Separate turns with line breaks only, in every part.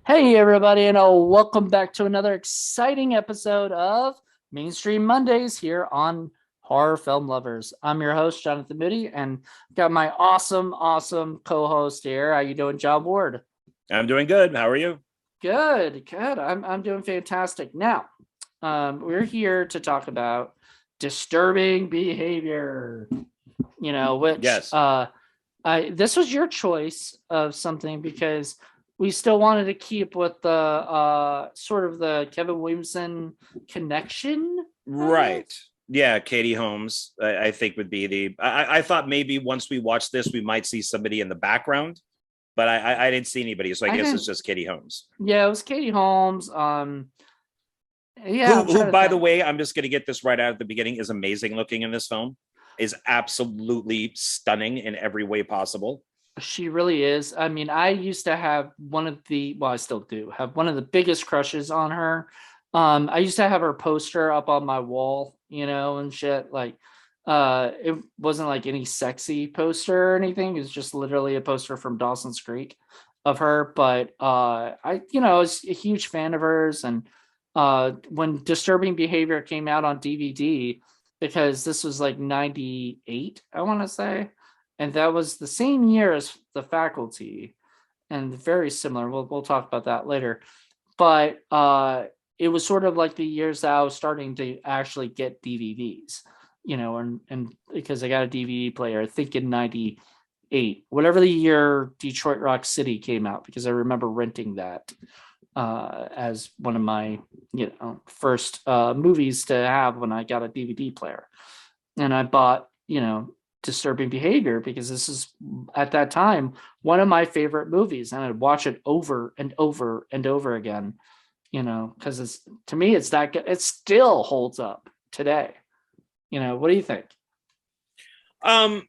Hey, everybody, and welcome back to another exciting episode of Mainstream Mondays here on Horror Film Lovers. I'm your host, Jonathan Moody, and got my awesome co-host here. How you doing, John Ward?
I'm doing good. How are you?
Good. I'm doing fantastic. Now, we're here to talk about disturbing behavior. Which
Yes.
I this was your choice of something because we still wanted to keep with the sort of the Kevin Williamson connection, I
Right.
guess.
Yeah, Katie Holmes, I think would be I thought maybe once we watch this, we might see somebody in the background, but I didn't see anybody, so I
I
guess it's
didn't.
just Katie Holmes.
Yeah, it was Katie Holmes. Yeah,
Who
I'm
who
trying to
by the
think.
way, I'm just gonna get this right out at the beginning, is amazing looking in this film, is absolutely stunning in every way possible.
She really is. I mean, I used to have well, I still do have one of the biggest crushes on her. I used to have her poster up on my wall, and shit. Like, it wasn't like any sexy poster or anything. It was just literally a poster from Dawson's Creek of her. But I was a huge fan of hers. And when Disturbing Behavior came out on DVD, because this was like 98, I want to say, and that was the same year as The Faculty, and very similar. We'll talk about that later. But it was sort of like the years that I was starting to actually get DVDs, and because I got a DVD player, I think in '98, whatever the year Detroit Rock City came out, because I remember renting that as one of my first movies to have when I got a DVD player, and I bought Disturbing Behavior because this is at that time one of my favorite movies, and I'd watch it over and over and over again, because it's, to me, it's that good. It still holds up today. What do you think?
Um,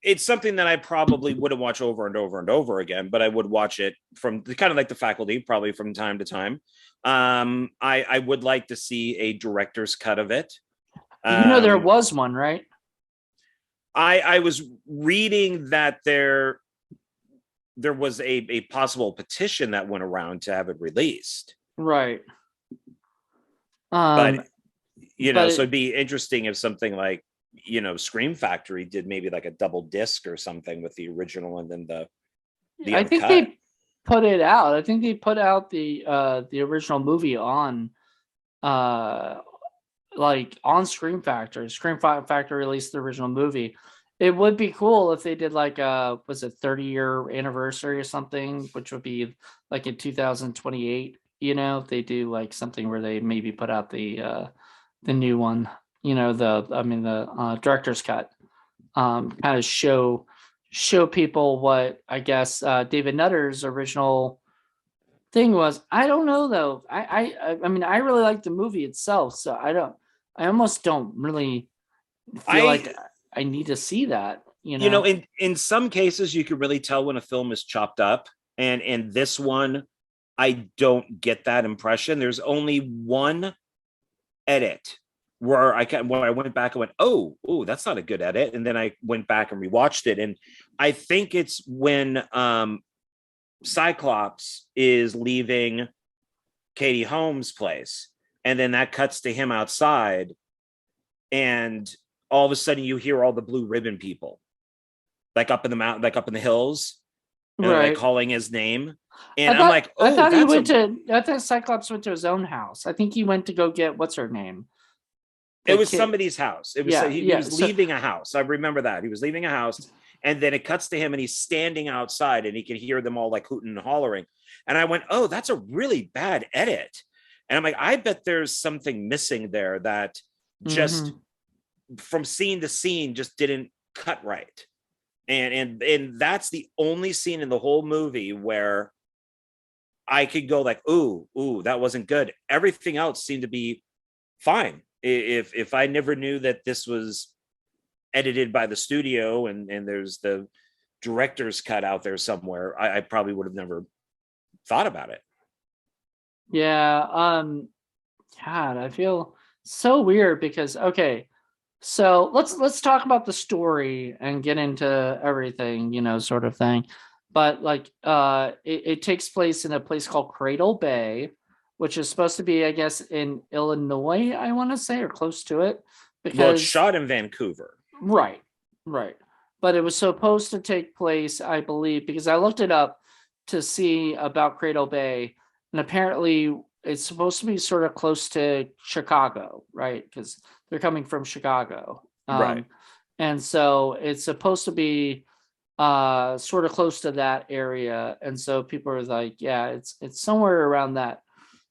it's something that I probably wouldn't watch over and over and over again, but I would watch it from kind of like The Faculty, probably from time to time. I would like to see a director's cut of it.
There
Um,
was one, right?
I was reading that there was a possible petition that went around to have it released,
Right.
but
Um, but
so
it,
it'd be interesting if something like Scream Factory did maybe like a double disc or something with the original and then the
I think
uncut.
they put it out. I think they put out the original movie on uh like on Scream Factory. Factory released the original movie. It would be cool if they did like was it 30-year anniversary or something, which would be like in 2028, if they do like something where they maybe put out the new one, the director's cut. Kind of show people what I guess David Nutter's original thing was. I don't know though. I mean, I really like the movie itself, so I almost don't really feel
I
like I need to see that,
in some cases you could really tell when a film is chopped up, and in this one I don't get that impression. There's only one edit where I went back and went, oh, that's not a good edit, and then I went back and rewatched it, and I think it's when Cyclops is leaving Katie Holmes' place, and then that cuts to him outside, and all of a sudden you hear all the blue ribbon people, like up in the mountain, like up in the hills, and they're like
right?
calling his name,
I
and I'm
thought
like,
I
oh,
thought he
that's
went
a.
to I thought Cyclops went to his own house. I think he went to go get what's her name,
It
the
was
kid.
somebody's house. It was
Yeah,
he
yeah.
was
So
leaving a house. I remember that he was leaving a house, and then it cuts to him, and he's standing outside, and he can hear them all like hooting and hollering. And I went, oh, that's a really bad edit. And I'm like, I bet there's something missing there that just
mhm.
from scene to scene just didn't cut right. And that's the only scene in the whole movie where I could go like, ooh, that wasn't good. Everything else seemed to be fine. If I never knew that this was edited by the studio, and there's the director's cut out there somewhere, I probably would have never thought about it.
Yeah. God, I feel so weird because, okay, so let's talk about the story and get into everything, sort of thing. but like it takes place in a place called Cradle Bay, which is supposed to be, I guess, in Illinois, I want to say, or close to it,
Well, it's
because
shot in Vancouver.
right, right. But it was supposed to take place, I believe, because I looked it up to see about Cradle Bay, and apparently it's supposed to be sort of close to Chicago, right? Because they're coming from Chicago.
Right.
And so it's supposed to be sort of close to that area. And so people are like, yeah, it's somewhere around that,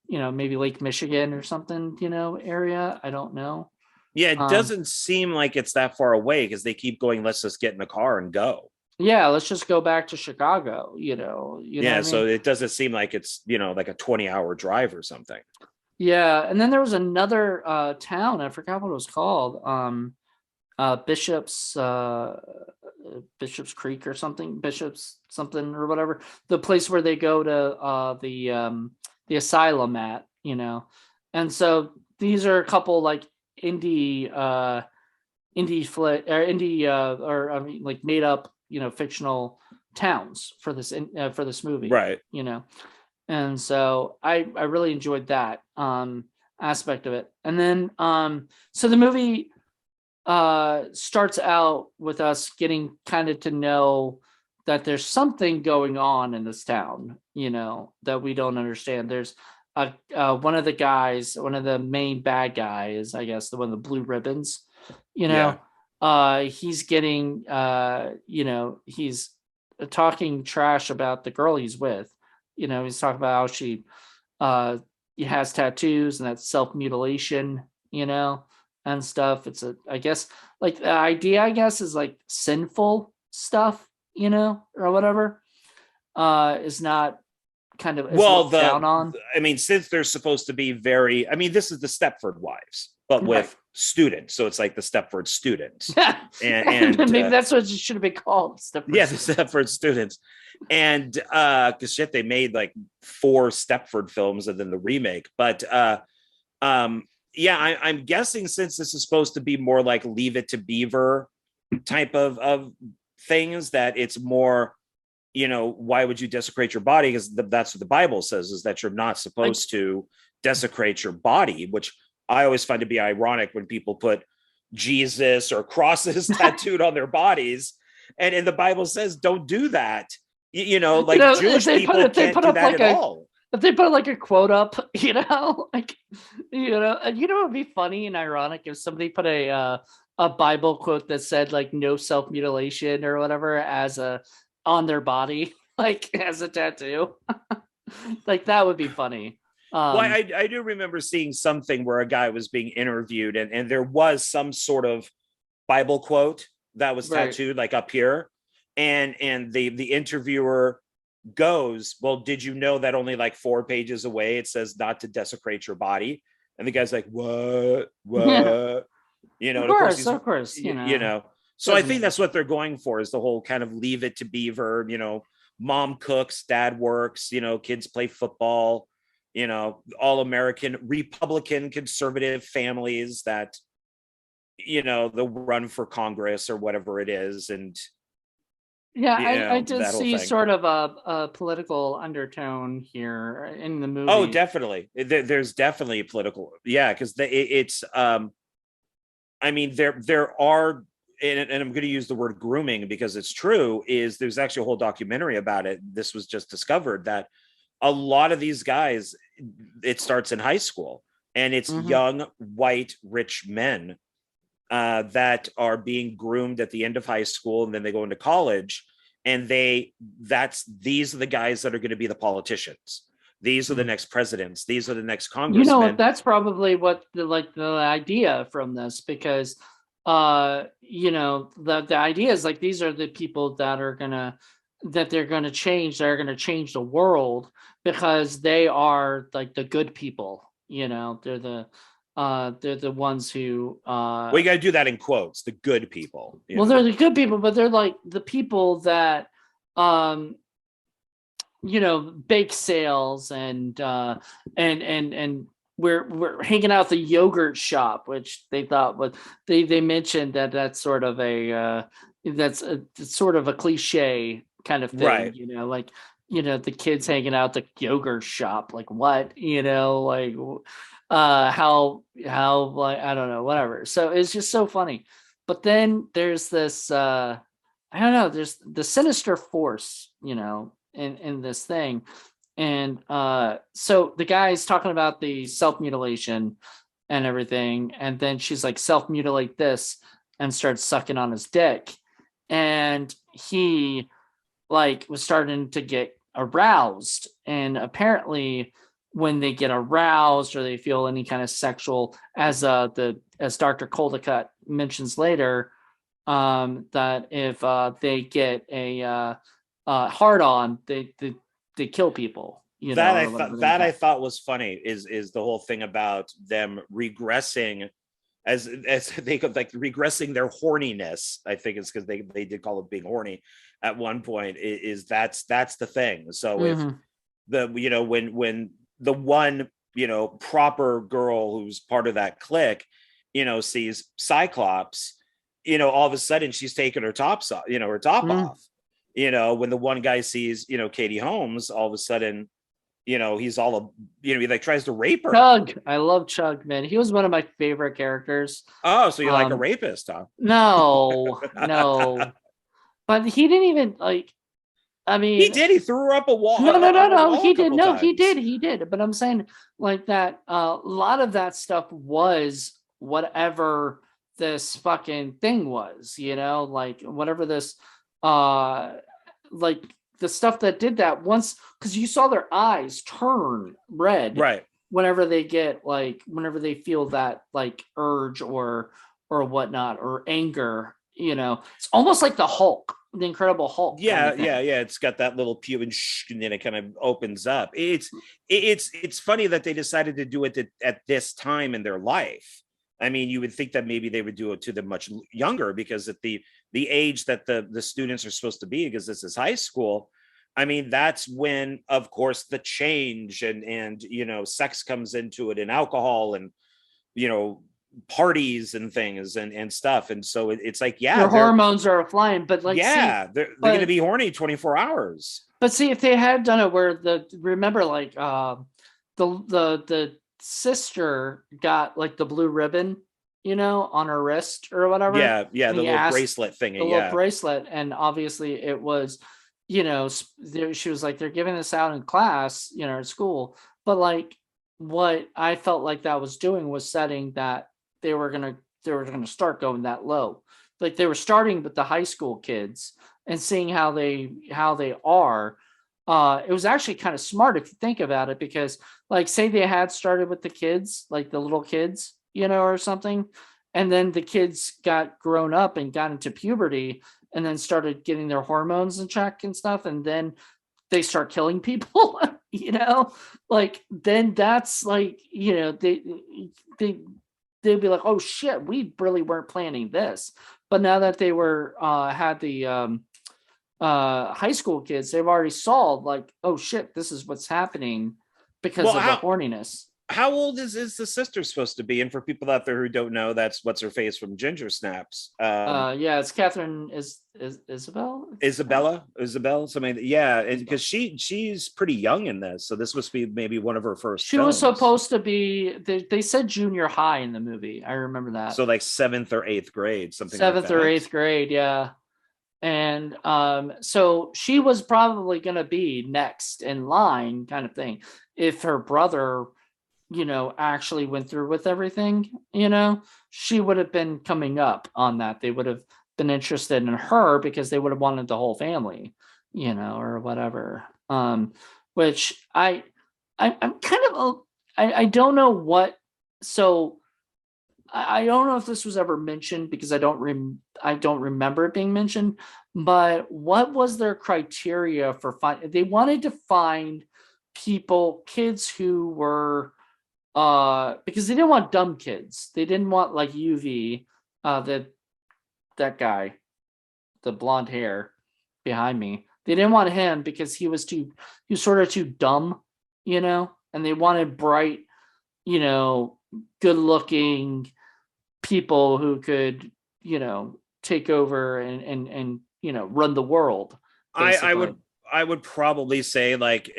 maybe Lake Michigan or something, area. I don't know.
Yeah, it
Um,
doesn't seem like it's that far away because they keep going, let's just get in the car and go.
yeah, let's just go back to Chicago, you know what
Yeah,
I
so
mean?
it doesn't seem like it's, like a 20-hour drive or something.
Yeah, and then there was another town, I forgot what it was called. Bishop's Bishop's Creek or something, Bishop's something or whatever. The place where they go to the asylum at, And so these are a couple like indie indie flit or indie or I mean like made up, fictional towns for this movie,
Right.
And so I really enjoyed that aspect of it. And then so the movie starts out with us getting kind of to know that there's something going on in this town, that we don't understand. There's one of the guys, one of the main bad guys, I guess, the one of the blue ribbons,
Yeah.
he's getting he's talking trash about the girl he's with. He's talking about how she has tattoos and that's self-mutilation, and stuff. It's I guess like the idea, I guess, is like sinful stuff, or whatever, is not is
Well,
looked down on.
I mean, since they're supposed to be very, I mean, this is the Stepford Wives, but
Right.
with students. So it's like the Stepford students.
And
And
maybe that's what it should have been called.
yeah, the Stepford students. And because shit, they made like 4 Stepford films and then the remake. But yeah, I'm guessing since this is supposed to be more like Leave It to Beaver type of things, that it's more, why would you desecrate your body? Because that's what the Bible says, is that you're not supposed to desecrate your body, which I always find to be ironic when people put Jesus or crosses tattooed on their bodies. And the Bible says, don't do that. Like
If
Jewish
they
people
if they
can't
put
do
up
that
like
at all.
if they put like a quote up, like and it would be funny and ironic if somebody put a Bible quote that said like no self mutilation or whatever as a on their body, like as a tattoo. Like that would be funny.
Well,
Um,
I do remember seeing something where a guy was being interviewed, and there was some sort of Bible quote that was
right.
tattooed like up here. And the interviewer goes, well, did you know that only like 4 pages away it says not to desecrate your body? And the guy's like,
Yeah,
what? And of course he's,
of course,
so I
doesn't
think
matter.
that's what they're going for, is the whole kind of Leave It to Beaver, mom cooks, dad works, kids play football, all American Republican conservative families that, they'll run for Congress or whatever it is. And,
Yeah, I did
that whole
see
thing.
sort of a political undertone here in the
Oh,
movie.
definitely. There's definitely a political, yeah, because it's I mean, there are, and I'm going to use the word grooming because it's true, is there's actually a whole documentary about it. This was just discovered that a lot of these guys, it starts in high school, and it's
Mhm.
young, white, rich men that are being groomed at the end of high school, and then they go into college, and these are the guys that are going to be the politicians. These are the next presidents. These are the next congressmen.
That's probably what the idea from this, because the idea is like these are the people that they're gonna change, they're gonna change the world because they are like the good people, they're the ones who
Well, you got to do that in quotes, the good people.
they're the good people, but they're like the people that um bake sales and we're hanging out at the yogurt shop, which they thought was they mentioned that's sort of a it's sort of a cliche kind of thing,
Right.
like, the kids hanging out at the yogurt shop, like what, like how like I don't know, whatever. So it's just so funny. But then there's this I don't know, there's the sinister force, in this thing. And so the guy's talking about the self-mutilation and everything, and then she's like, self-mutilate this, and starts sucking on his dick. And he like was starting to get aroused, and apparently when they get aroused or they feel any kind of sexual, as Dr. Coldicott mentions later, that if they get a hard on, they kill people,
That I
or
thought
whatever they
that I
got.
thought was funny is the whole thing about them regressing, as they could, like, regressing their horniness. I think it's because they did call it being horny at one point. Is that's the thing. So if
Mm-hmm.
the when the one proper girl who's part of that clique sees Cyclops, all of a sudden she's taking her tops off, her top
Mm-hmm.
off. When the one guy sees Katie Holmes, all of a sudden he's all he like tries to rape her.
Chug, I love Chug, man. He was one of my favorite characters.
Oh, so you like a
um
rapist, huh?
no, no, but he didn't even like, I
He
mean,
did. He threw her up a wall,
no, no, no,
on a
no.
wall
He
a
did.
couple
No,
times.
he did. But I'm saying like that. A lot of that stuff was whatever this fucking thing was. Like whatever this, uh, like the stuff that did that once, because you saw their eyes turn red
Right.
whenever they get like whenever they feel that like urge or whatnot, or anger. It's almost like the Hulk, the Incredible Hulk kind
Yeah,
of
yeah,
thing.
yeah. It's got that little pew and then it kind of opens up. It's funny that they decided to do it at this time in their life. I mean, you would think that maybe they would do it to them much younger, because at the age that the students are supposed to be, because this is high school. I mean, that's when, of course, the change and sex comes into it, and alcohol, and you know parties and things and stuff. And so it's like, yeah,
Their hormones are flying, but like, see,
they're going to
but
be horny 24 hours.
see, if they had done it where remember, like, the sister got like the blue ribbon, on her wrist or whatever,
Yeah, yeah,
and
the
he
little
asked
bracelet
the
thingy.
little
Yeah.
bracelet, and obviously it was, she was like, they're giving this out in class, at school, but like, what I felt like that was doing was setting that they were gonna start going that low, like they were starting with the high school kids and seeing how they are. It was actually kind of smart if you think about it, because like, say they had started with the kids, like the little kids, or something, and then the kids got grown up and got into puberty and then started getting their hormones in check and stuff, and then they start killing people, like, then that's like, they they'd be like, oh shit, we really weren't planning this. But now that they were had the high school kids, they've already saw like, oh shit, this is what's happening because
Well,
of the horniness.
how old is the sister supposed to be? And for people out there who don't know, that's what's her face from Ginger Snaps.
Yeah, it's Catherine is Isabel.
Isabel, something. Yeah,
Isabel.
because she's pretty young in this, so this must be maybe one of her first
She was
films.
supposed to be. They said junior high in the movie. I remember that.
So like seventh or eighth grade, something like
Seventh or
that.
eighth grade, yeah. And so she was probably going to be next in line, kind of thing, if her brother, actually went through with everything. She would have been coming up on that. They would have been interested in her because they would have wanted the whole family, or whatever. Which I'm kind of I don't know what. So I don't know if this was ever mentioned, because I don't remember it being mentioned. But what was their criteria for they wanted to find kids who were, because they didn't want dumb kids. They didn't want like UV, that guy, the blonde hair behind me. They didn't want him because he was sort of too dumb, and they wanted bright, good looking people who could, take over and run the world,
I
basically.
would probably say like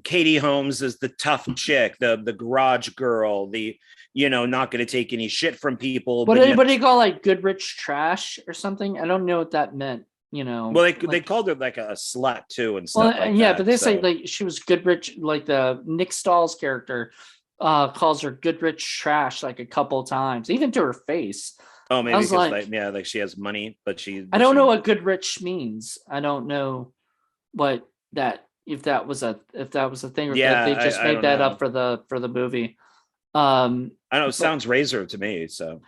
Katie Holmes is the tough chick, the garage girl, the not going to take any shit from people,
What
but
do you,
yet
what do you call like Goodrich trash or something? I don't know what that meant.
well they
Like,
called her like a slut too and
well,
stuff like
yeah, but
that.
they say
So
like she was Goodrich, like the Nick Stahl's character calls her Goodrich trash like a couple times, even to her face.
oh
I
maybe
was
because
like,
like yeah like she has money
I don't know what Goodrich means. I don't know what that if that was a thing or if they just
I
made
don't
that up
know.
for the movie. Um,
I know it
but
sounds razor to me. So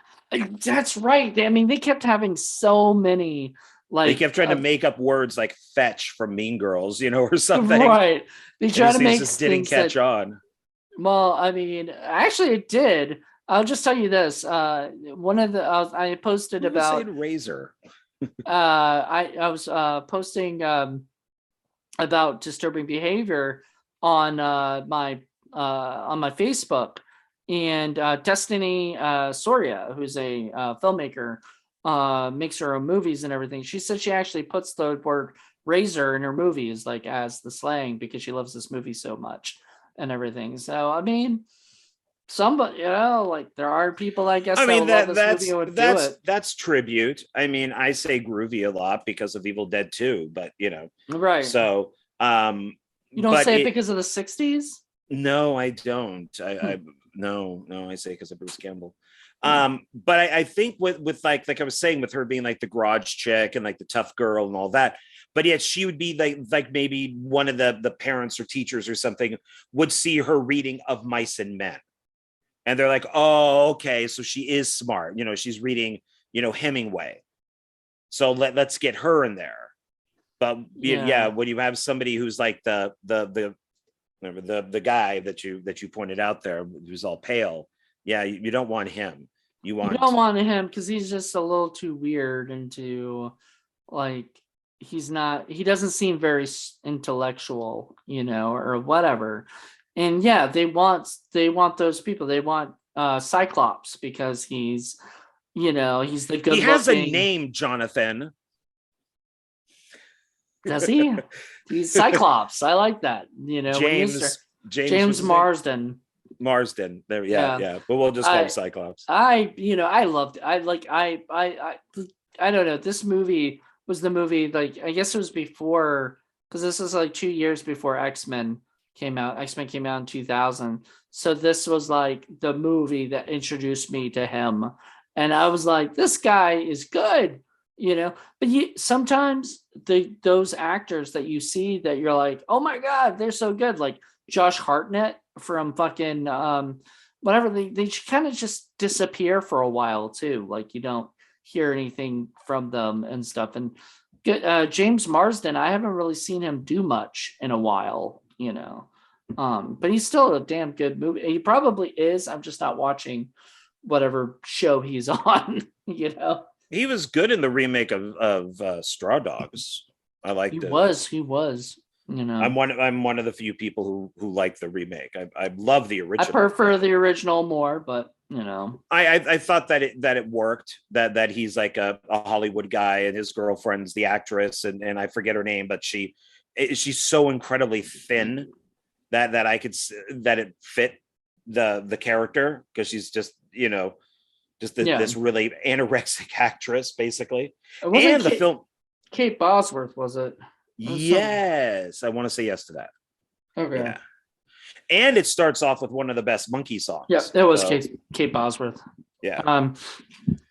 that's right. I mean, they kept having so many
they
like
kept trying to make up words like fetch from Mean Girls, or something,
right. They
and
try to
these
make
just didn't
things that
catch on.
well, I mean, actually, it did. I'll just tell you this. One of the I posted
Who was
about
saying razor?
I was posting about disturbing behavior on on my Facebook, and Destiny Soria, who's a filmmaker, makes her own movies and everything. She said she actually puts the word razor in her movies, like as the slang, because she loves this movie so much and everything. So I mean, somebody, like there are people, I guess,
I
that
mean
would love this movie and would do it.
that's tribute. I mean, I say groovy a lot because of Evil Dead 2, but
Right.
so
You don't
but
say it
it
because of the 60s?
no, I don't.
Hmm.
No, I say because of Bruce Campbell.
Hmm.
But I think with like I was saying, with her being like the garage chick and like the tough girl and all that, but yet she would be like maybe one of the parents or teachers or something would see her reading Of Mice and Men, and they're like, oh, okay, so she is smart. She's reading, Hemingway. So let's get her in there. But yeah,
Yeah.
when you have somebody who's like the remember the guy that you pointed out there who's all pale, yeah, you don't want him. You
You don't
want
want him because he's just a little too weird and too like he doesn't seem very intellectual, or whatever. And yeah, they want those people. They want Cyclops because he's the
he
good
has a
looking.
name, Jonathan.
Does he? He's Cyclops. I like that. When you start
James was
James
his name.
Marsden.
Marsden. There, yeah,
Yeah.
yeah. But we'll just call him
I
Cyclops.
I loved I don't know. This movie was the movie, like, I guess it was before, because this is like 2 years before X-Men came out. X-Men came out in 2000. So this was like the movie that introduced me to him. And I was like, this guy is good, but sometimes those actors that you see that you're like, oh my God, they're so good. Like Josh Hartnett from fucking whatever, they kind of just disappear for a while too. Like you don't hear anything from them and stuff. And James Marsden, I haven't really seen him do much in a while, but he's still a damn good movie. He probably is. I'm just not watching whatever show he's on.
He was good in the remake of Straw Dogs. I
He
liked it.
was, he was,
I'm one of the few people who like the remake. I love the
I
original.
prefer the original more, but
I thought that it worked, that he's like a Hollywood guy and his girlfriend's the actress, and I forget her name, but she's so incredibly thin that I could that it fit the character, because she's just
yeah,
this really anorexic actress basically.
it wasn't
And the film,
Kate Bosworth, was it? Or some
yes, I want to say yes to that.
okay.
Yeah. And it starts off with one of the best Monkey
Yeah,
songs.
it was
So
Kate Bosworth.
yeah.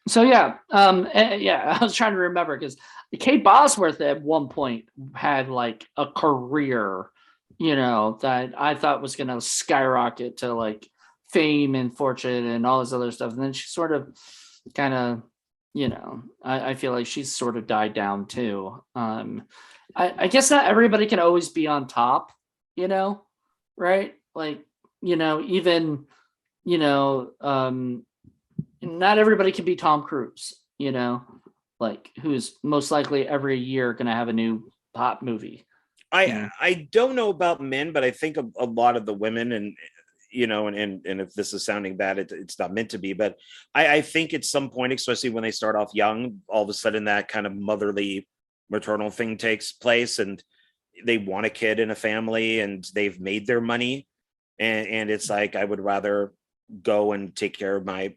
So yeah, yeah, I was trying to remember because Kate Bosworth at one point had like a career, that I thought was going to skyrocket to like fame and fortune and all this other stuff, and then she sort of, kind of, I feel like she's sort of died down too. I guess not everybody can always be on top, right? Like, even, not everybody can be Tom Cruise, like who's most likely every year going to have a new pop movie.
I don't know about men, but I think a lot of the women, and and if this is sounding bad, it's not meant to be, but I think at some point, especially when they start off young, all of a sudden that kind of motherly maternal thing takes place, and they want a kid and a family, and they've made their money, and it's like, I would rather go and take care of my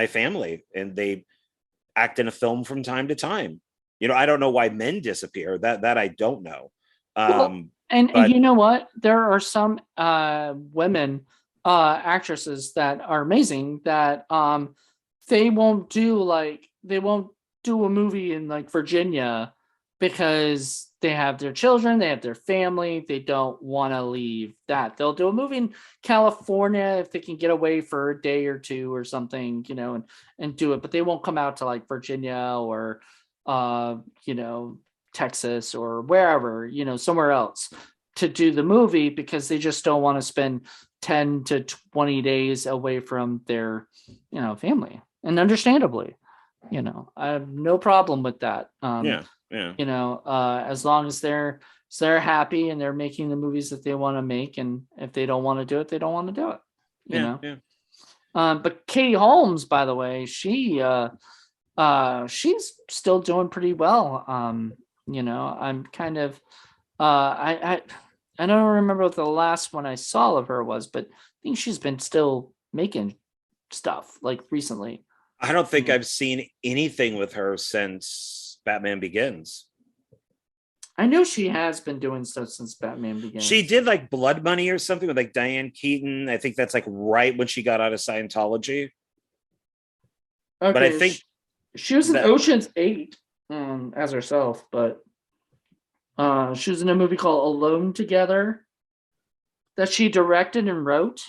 family, and they act in a film from time to time. I don't know why men disappear. That I don't know.
Well, and
But
you know what? There are some women actresses that are amazing that they won't do a movie in like Virginia because they have their children, they have their family, they don't want to leave that. They'll do a movie in California if they can get away for a day or two or something, and do it, but they won't come out to like Virginia or uh, you know, Texas or wherever, somewhere else to do the movie because they just don't want to spend 10 to 20 days away from their, family. And understandably, I have no problem with that.
yeah,
As long as they're happy and they're making the movies that they want to make. And if they don't want to do it, they don't want to do it,
yeah.
But Katie Holmes, by the way, she's still doing pretty well. I'm kind of I don't remember what the last one I saw of her was, but I think she's been still making stuff like recently.
I don't think I've seen anything with her since Batman Begins.
I know she has been doing stuff since Batman Begins.
She did like Blood Money or something with like Diane Keaton. I think that's like right when she got out of Scientology.
Okay,
but I think
she was in Ocean's 8 as herself, but she was in a movie called Alone Together that she directed and wrote.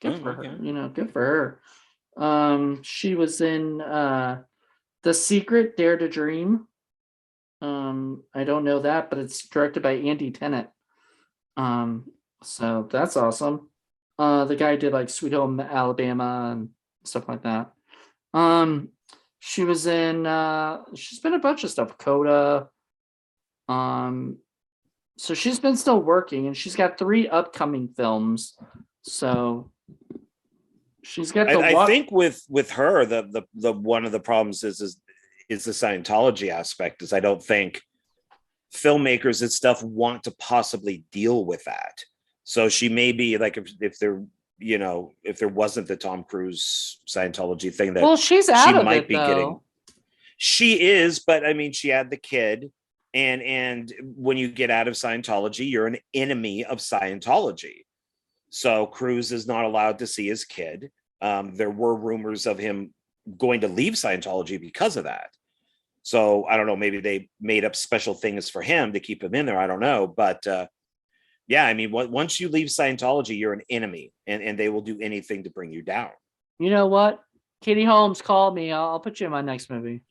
Good for her, good for her. She was in The Secret, Dare to Dream. I don't know that, but it's directed by Andy Tennant. So that's awesome. The guy did like Sweet Home Alabama and stuff like that. She was in she's been a bunch of stuff, Coda. So she's been still working, and she's got 3 upcoming films. So she's got
I think with her, the one of the problems is the Scientology aspect. Is I don't think filmmakers and stuff want to possibly deal with that. So she may be like, if there wasn't the Tom Cruise Scientology thing, that
she's out
she
of
might
it,
be
though.
getting. She is, but I mean, she had the kid, and when you get out of Scientology, you're an enemy of Scientology. So Cruise is not allowed to see his kid. There were rumors of him going to leave Scientology because of that. So I don't know, maybe they made up special things for him to keep him in there. I don't know. But yeah, I mean, once you leave Scientology, you're an enemy, and they will do anything to bring you down.
You know what? Katie Holmes, called me. I'll put you in my next movie.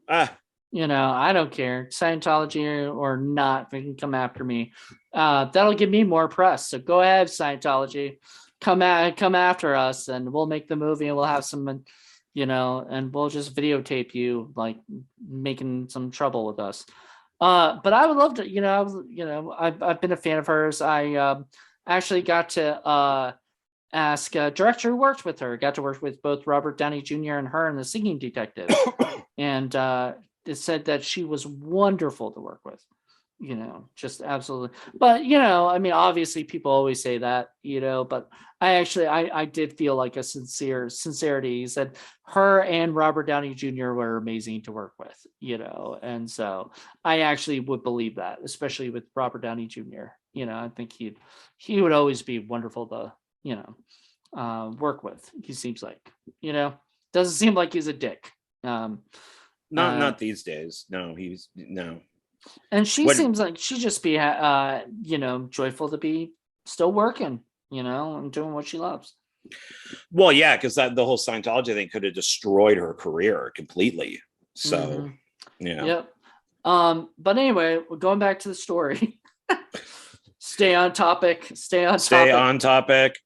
I don't care. Scientology or not, they can come after me. That'll give me more press. So go ahead, Scientology. Come after us, and we'll make the movie, and we'll have some, and we'll just videotape you like making some trouble with us. But I would love to, I've been a fan of hers. I actually got to ask a director who worked with her, got to work with both Robert Downey Jr. and her in The Singing Detective. And it said that she was wonderful to work with, just absolutely. But, I mean, obviously people always say that, but I did feel like a sincerity. He said her and Robert Downey Jr. were amazing to work with, and so I actually would believe that, especially with Robert Downey Jr. I think he would always be wonderful to, work with. He seems like, doesn't seem like he's a dick.
Not these days. No, he's no.
And she seems like she'd just be, joyful to be still working, and doing what she loves.
Well, yeah, because the whole Scientology thing could have destroyed her career completely. So, yeah.
Yep. But anyway, we're going back to the story. Stay on topic.
Stay on topic.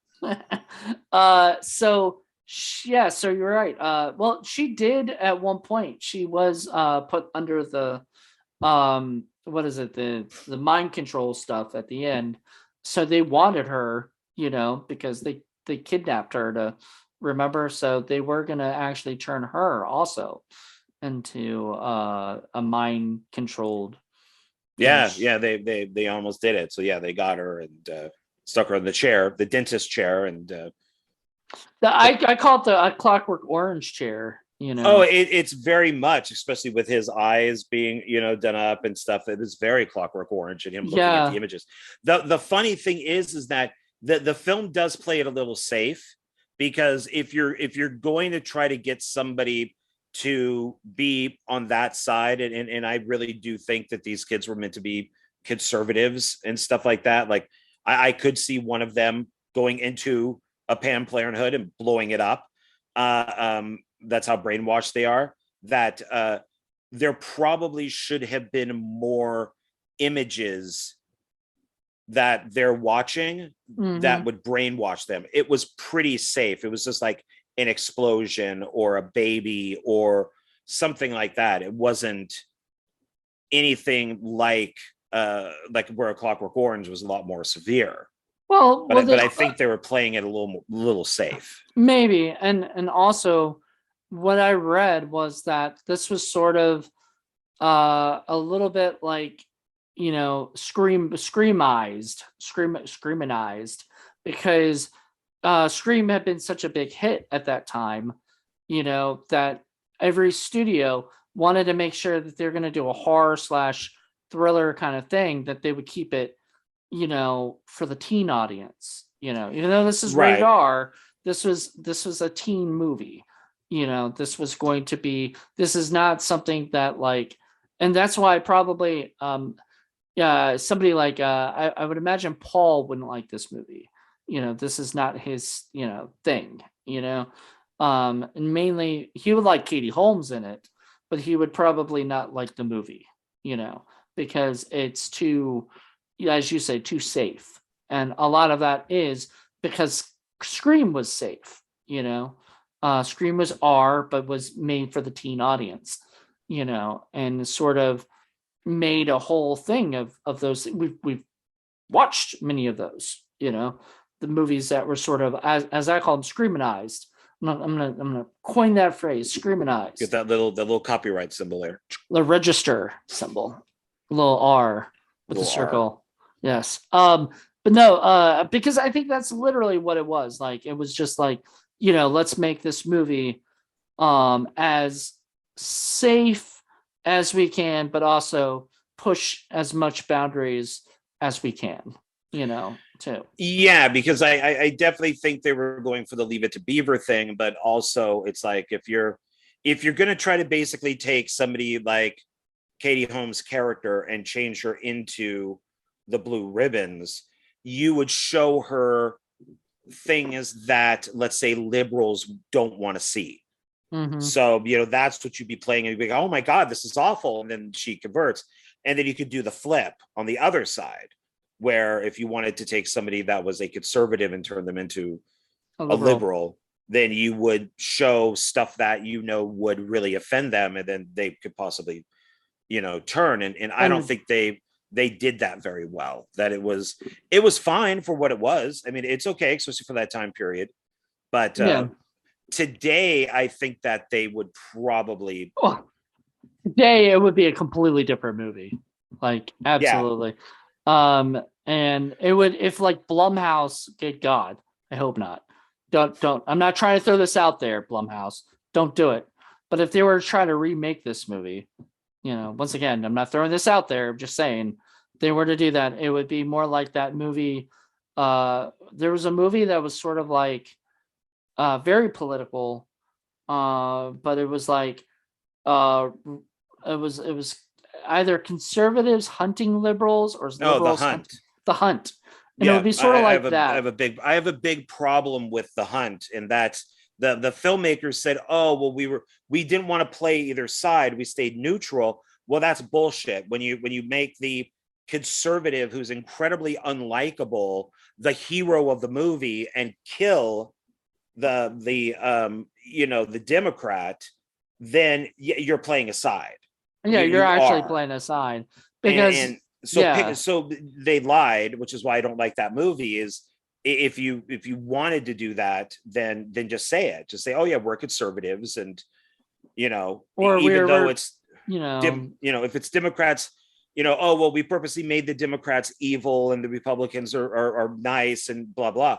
So you're right. Well, she did at one point. She was put under the what is it, the mind control stuff at the end. So they wanted her, because they kidnapped her to remember. So they were gonna actually turn her also into a mind controlled
Yeah, yeah, they almost did it. So yeah, they got her and stuck her in the chair, the dentist chair, and but
I call it the Clockwork Orange chair. You
oh,
know.
it's very much, especially with his eyes being, done up and stuff. It is very Clockwork Orange and him looking at the
Yeah.
images. The funny thing is that the film does play it a little safe, because if you're going to try to get somebody to be on that side, and I really do think that these kids were meant to be conservatives and stuff like that. Like I could see one of them going into a Planned Parenthood and blowing it up. That's how brainwashed they are. That there probably should have been more images that they're watching that
Mm-hmm.
would brainwash them. It was pretty safe. It was just like an explosion or a baby or something like that. It wasn't anything like where a Clockwork Orange was a lot more severe.
Well,
But I think they were playing it a little safe.
maybe, and also what I read was that this was sort of a little bit like, screaminized, because Scream had been such a big hit at that time, that every studio wanted to make sure that they're going to do a horror slash thriller kind of thing, that they would keep it, for the teen audience. Even though this is rated
Right.
R, this was a teen movie. This is not something that, like, and that's why probably yeah, somebody like I would imagine Paul wouldn't like this movie. This is not his, thing, and mainly he would like Katie Holmes in it, but he would probably not like the movie, because it's too, as you say, too safe. And a lot of that is because Scream was safe, Scream was R, but was made for the teen audience, and sort of made a whole thing of those. We've watched many of those, the movies that were sort of, as I call them, screaminized. I'm gonna coin that phrase,
Get
screaminized.
that little copyright symbol there.
The register symbol, little R with the
Little R.
circle. Yes. But no, because I think that's literally what it was. Like, it was just like, let's make this movie as safe as we can, but also push as much boundaries as we can, too.
Yeah, because I definitely think they were going for the Leave It to Beaver thing, but also it's like if you're going to try to basically take somebody like Katie Holmes' character and change her into the Blue Ribbons, you would show her things that, let's say, liberals don't want to see.
Mm-hmm.
So, that's what you'd be playing. And you'd be like, oh my God, this is awful. And then she converts. And then you could do the flip on the other side, where if you wanted to take somebody that was a conservative and turn them into a liberal, then you would show stuff that would really offend them, and then they could possibly, turn. And I don't think they did that very well. That it was fine for what it was. I mean, it's okay, especially for that time period. But
Yeah.
today, I think that they would probably.
Oh, today it would be a completely different movie. Like, absolutely. Yeah. And it would, if like Blumhouse, good God, I hope not. Don't. I'm not trying to throw this out there, Blumhouse. Don't do it. But if they were trying to remake this movie, once again, I'm not throwing this out there. I'm just saying, if they were to do that, it would be more like that movie. There was a movie that was sort of like very political, but it was like it was either conservatives hunting liberals or liberals
The Hunt.
The Hunt. And it
Yeah,
would be sort of like that.
I have a big problem with The Hunt, and that's the filmmakers said, oh well, we didn't want to play either side, we stayed neutral. Well, that's bullshit. When you make the conservative, who's incredibly unlikable, the hero of the movie, and kill the Democrat, then you're playing a side.
Yeah, you're actually playing a side, because
and so they lied, which is why I don't like that movie. Is if you wanted to do that, then just say it. Just say, oh yeah, we're conservatives, and
or
even though it's
if
if it's Democrats oh, well, we purposely made the Democrats evil and the Republicans are nice and blah, blah.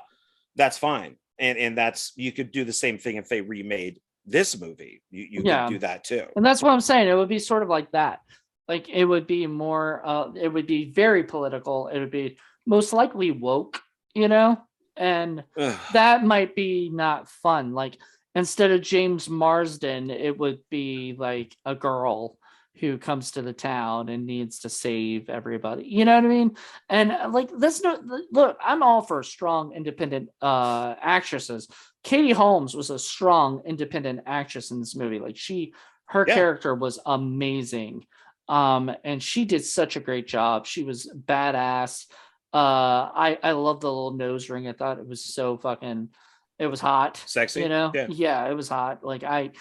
That's fine. And that's, you could do the same thing if they remade this movie. You could
Yeah.
do that too.
And that's what I'm saying. It would be sort of like that. Like it would be more, it would be very political. It would be most likely woke, and
Ugh.
that might be not fun. Like instead of James Marsden, it would be like a girl who comes to the town and needs to save everybody. You know what I mean? And like, that's no, look, I'm all for strong, independent actresses. Katie Holmes was a strong, independent actress in this movie. Like her
Yeah.
character was amazing. And she did such a great job. She was badass. I love the little nose ring. I thought it was so fucking, it was hot.
Sexy.
Yeah, it was hot. Like I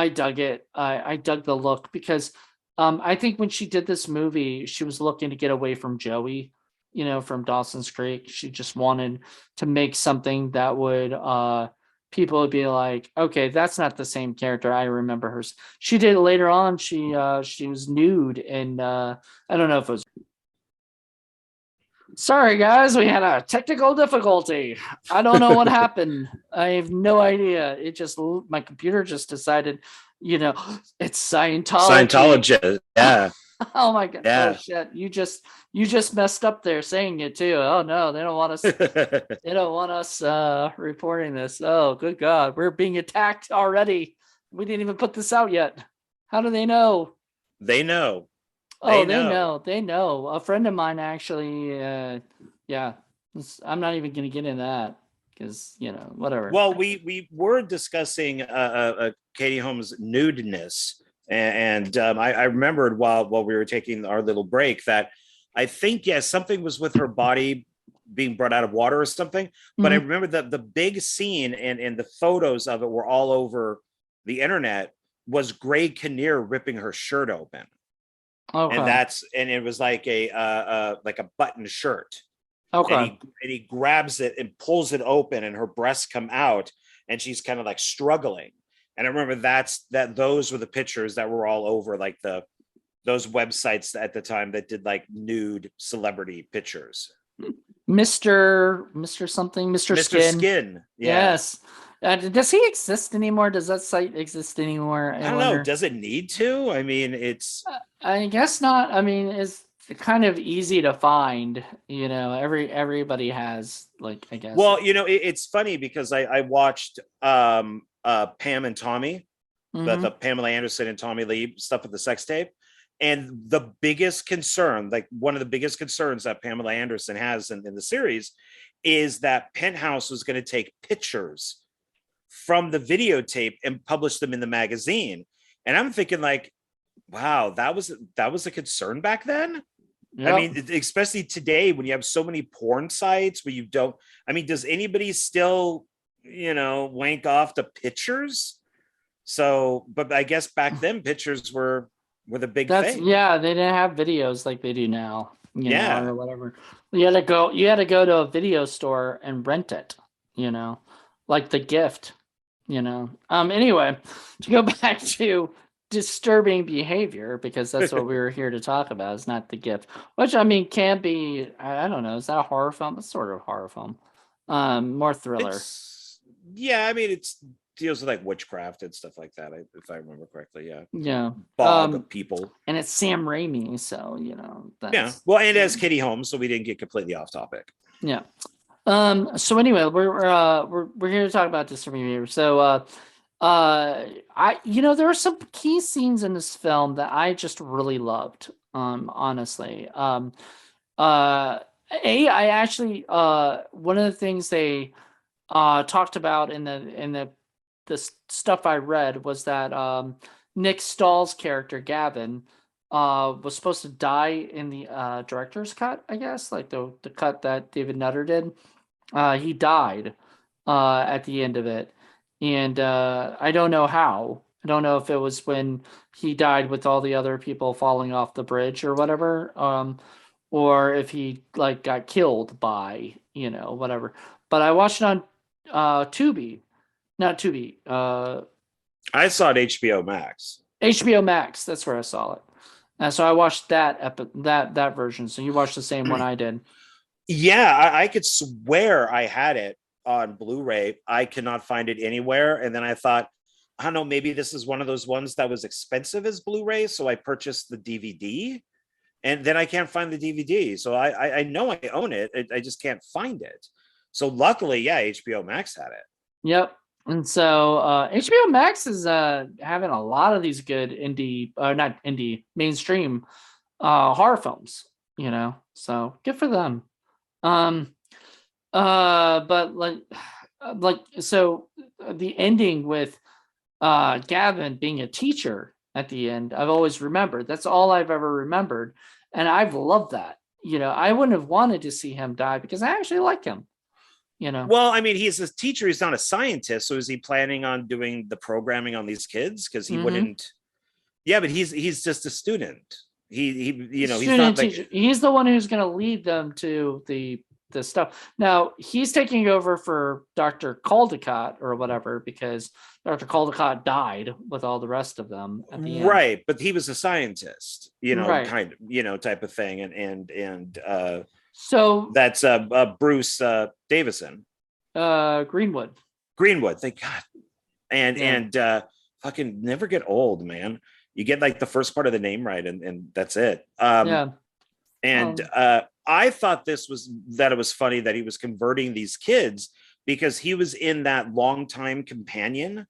dug it. I dug the look because I think when she did this movie, she was looking to get away from Joey, from Dawson's Creek. She just wanted to make something that would people would be like, okay, that's not the same character I remember her. She did it later on. She was nude, and I don't know if it was. Sorry, guys, we had a technical difficulty. I don't know what happened. I have no idea. It just, my computer just decided, it's Scientology.
Scientology. Yeah.
Oh my god.
Yeah.
Oh shit. You just messed up there saying it too. Oh no, they don't want us. They don't want us reporting this. Oh, good God. We're being attacked already. We didn't even put this out yet. How do they know?
They know.
Oh, they know. They know. A friend of mine actually, yeah. I'm not even going to get into that because, whatever.
Well, we were discussing Katie Holmes' nudeness. And I remembered while we were taking our little break that I think, yes, something was with her body being brought out of water or something. But I remember that the big scene and the photos of it were all over the internet was Greg Kinnear ripping her shirt open.
Okay.
And it was like a button shirt.
Okay.
And he grabs it and pulls it open and her breasts come out and she's kind of like struggling. And I remember those were the pictures that were all over like those websites at the time that did like nude celebrity pictures.
Mr. something, Mr.
Skin.
Yeah. Yes. Does he exist anymore? Does that site exist anymore?
I don't know. Does it need to? I mean, it's.
I guess not. I mean, it's kind of easy to find. Everybody has, like, I guess.
Well, it's funny because I watched Pam and Tommy, the Pamela Anderson and Tommy Lee stuff with the sex tape. And the biggest concern, like one of the biggest concerns that Pamela Anderson has in the series is that Penthouse was going to take pictures from the videotape and publish them in the magazine. And I'm thinking like, wow, that was a concern back then. Yep. I mean, especially today when you have so many porn sites where you don't, I mean, does anybody still, wank off the pictures? So, but I guess back then pictures were the big thing.
Yeah, they didn't have videos like they do now. Or whatever. You had to go to a video store and rent it, like The Gift, Anyway, to go back to disturbing behavior, because that's what we were here to talk about, is not The Gift, which I mean can be, I don't know, is that a horror film? It's sort of a horror film. More thriller.
I mean, it's deals with like witchcraft and stuff like that, if I remember correctly.
Yeah.
Bog of people.
And it's Sam Raimi, so that's,
well, and as Katie Holmes, so we didn't get completely off topic.
Yeah. So anyway, we're here to talk about this review. So there were some key scenes in this film that I just really loved. Honestly. I actually one of the things they talked about in the stuff I read was that Nick Stahl's character Gavin was supposed to die in the director's cut, I guess, like the cut that David Nutter did. He died at the end of it, and I don't know how. I don't know if it was when he died with all the other people falling off the bridge or whatever, or if he like got killed by whatever. But I watched it on Tubi. Not Tubi.
I saw it HBO Max.
HBO Max. That's where I saw it. So I watched that version. So you watched the same one I did.
Yeah, I could swear I had it on Blu-ray. I cannot find it anywhere. And then I thought, I don't know, maybe this is one of those ones that was expensive as Blu-ray. So I purchased the DVD and then I can't find the DVD. So I know I own it. I just can't find it. So luckily, yeah, HBO Max had it.
Yep. And so HBO Max is having a lot of these good indie, not indie, mainstream horror films, you know. So good for them. Um but like so the ending with Gavin being a teacher at the end, I've always remembered. That's all I've ever remembered. And I've loved that. You know, I wouldn't have wanted to see him die because I actually like him, you know.
Well, I mean, he's a teacher. He's not a scientist. So is he planning on doing the programming on these kids? Because he
Mm-hmm.
wouldn't. Yeah, but he's just a student. He's
Student
not like.
teacher. He's the one who's going to lead them to the stuff. Now he's taking over for Dr. Caldecott or whatever because Dr. Caldecott died with all the rest of them at the end.
Right, but he was a scientist,
Right.
kind of, type of thing, and
So
that's Bruce Davison,
Greenwood.
Greenwood. Thank God, and
Yeah.
fucking never get old, man. You get like the first part of the name right, and that's it.
Yeah.
And I thought that it was funny that he was converting these kids because he was in that Longtime Companion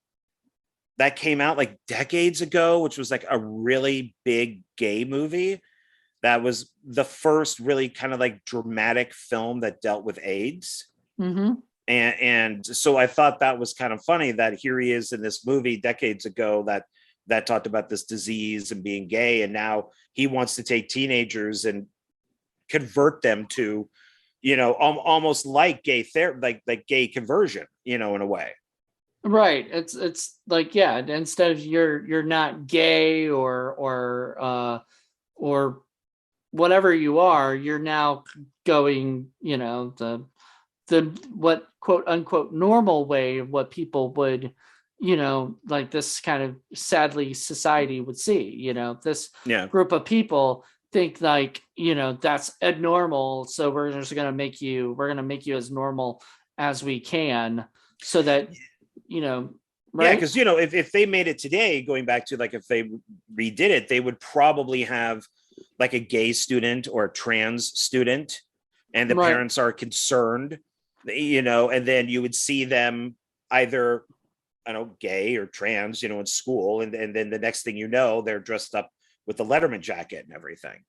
that came out like decades ago, which was like a really big gay movie. That was the first really kind of like dramatic film that dealt with AIDS.
Mm-hmm.
And so I thought that was kind of funny that here he is in this movie decades ago that talked about this disease and being gay, and now he wants to take teenagers and convert them to, almost like gay therapy, like gay conversion, in a way.
Right. It's like, yeah, instead of you're not gay or whatever you are, you're now going, you know, the what quote unquote normal way of what people would, you know, like this kind of sadly society would see, you know, this
Yeah.
group of people think like, you know, that's abnormal. So we're going to make you as normal as we can so that, you know,
Yeah,
right?
because if they made it today, going back to like if they redid it, they would probably have like a gay student or a trans student, and the
Right.
parents are concerned, and then you would see them either, I don't know, gay or trans, in school, and then the next thing you know, they're dressed up with the Letterman jacket and everything,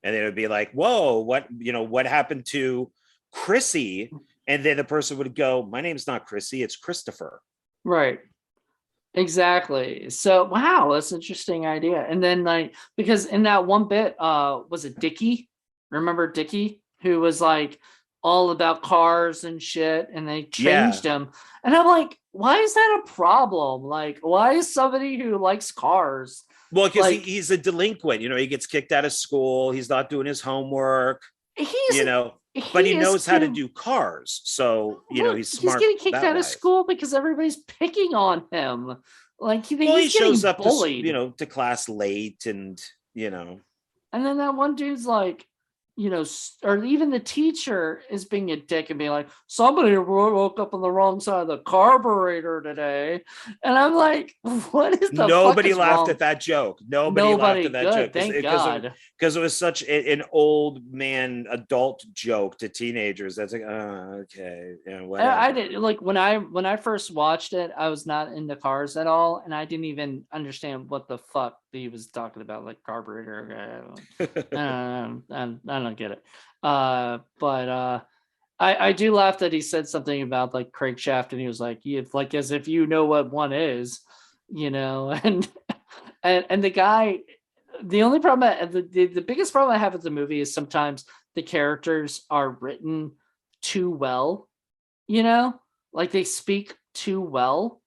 and it would be like, whoa, what happened to Chrissy? And then the person would go, my name's not Chrissy, it's Christopher.
Right. Exactly. So wow, that's an interesting idea. And then like because in that one bit, was it Dickie? Remember Dickie, who was like all about cars and shit, and they
Yeah.
changed him. And I'm like, why is that a problem? Like, why is somebody who likes cars
Well, because
like
he's a delinquent, he gets kicked out of school. He's not doing his homework,
he's
but he
he is
knows how to
getting
do cars. So,
look,
he's
he's
smart
getting kicked
that
out of
way.
school because everybody's picking on him. Like
Well, he
he's
shows
getting
up to,
bullied.
to class late and,
And then that one dude's like, you know, or even the teacher is being a dick and being like, somebody woke up on the wrong side of the carburetor today. And I'm like, what is the fuck
nobody
is
laughed
wrong?
at that joke. Nobody laughed
Nobody.
at that joke
Good. Thank
because
God.
it was such an old man adult joke to teenagers. That's like, okay, yeah,
I
whatever.
did like when I first watched it, I was not into cars at all, and I didn't even understand what the fuck he was talking about, like carburetor. I don't get it. But I do laugh that he said something about like crankshaft, and he was like, "You like as if you know what one is," you know, and the guy. The only problem, the biggest problem I have with the movie is sometimes the characters are written too well, you know, like they speak too well,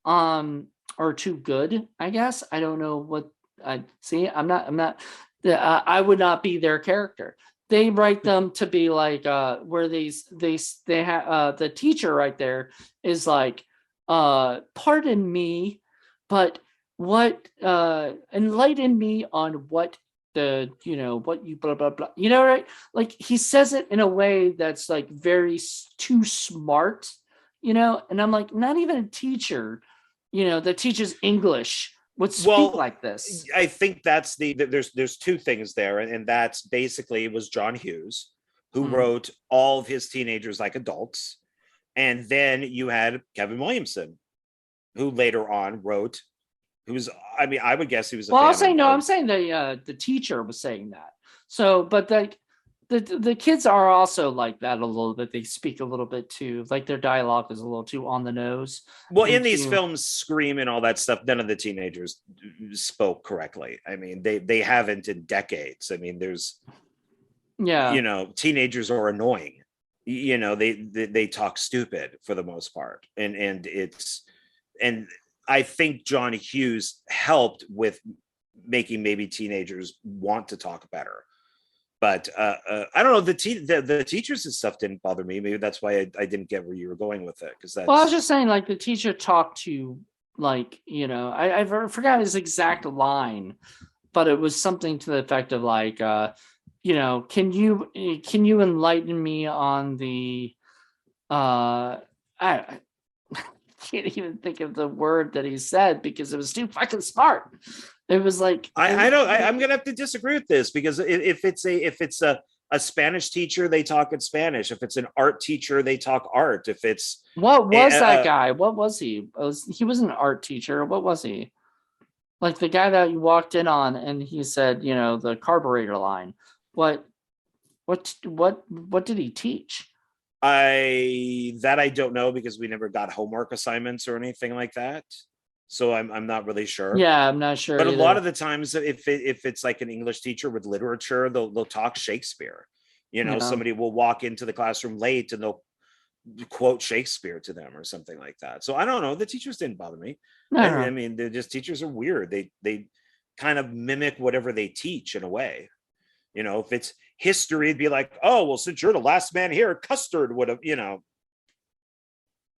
or too good. I guess I don't know what I see. I'm not. I would not be their character. They write them to be like where they have the teacher right there is like pardon me, but what enlighten me on what the, what you blah blah blah, right? Like he says it in a way that's like very too smart, and I'm like, not even a teacher, that teaches English would speak
Well,
like this.
I think that's there's two things there, and that's basically it was John Hughes who
Mm.
wrote all of his teenagers like adults, and then you had Kevin Williamson, who later on wrote, who was, I mean, I would guess he was a
Well,
fan
I'll say no.
of
I'm saying the teacher was saying that. So, but the kids are also like that a little bit. They speak a little bit too, like their dialogue is a little too on the nose.
well, in
And
these
too,
films, Scream and all that stuff, none of the teenagers spoke correctly. I mean, they haven't in decades. I mean, there's,
yeah,
teenagers are annoying. They talk stupid for the most part, and I think John Hughes helped with making maybe teenagers want to talk better. But I don't know, the teachers and stuff didn't bother me. Maybe that's why I didn't get where you were going with it, because
well, I was
that's
just saying, like the teacher talked to, like, I forgot his exact line, but it was something to the effect of like, can you enlighten me on the I can't even think of the word that he said because it was too fucking smart. It was like
I don't I'm gonna have to disagree with this, because if it's a Spanish teacher, they talk in Spanish. If it's an art teacher, they talk art. If it's
what was that guy? What was he? He was an art teacher. What was he? Like the guy that you walked in on and he said, the carburetor line. What did he teach?
I don't know, because we never got homework assignments or anything like that. So I'm not really sure.
Yeah, I'm not sure
But a
either.
lot of the times, if it's like an English teacher with literature, they'll talk Shakespeare.
Yeah.
Somebody will walk into the classroom late and they'll quote Shakespeare to them or something like that. So I don't know. The teachers didn't bother me. I
No.
mean, they're just, teachers are weird. They kind of mimic whatever they teach in a way. If it's history, it'd be like, oh, well, since you're the last man here, Custard would have,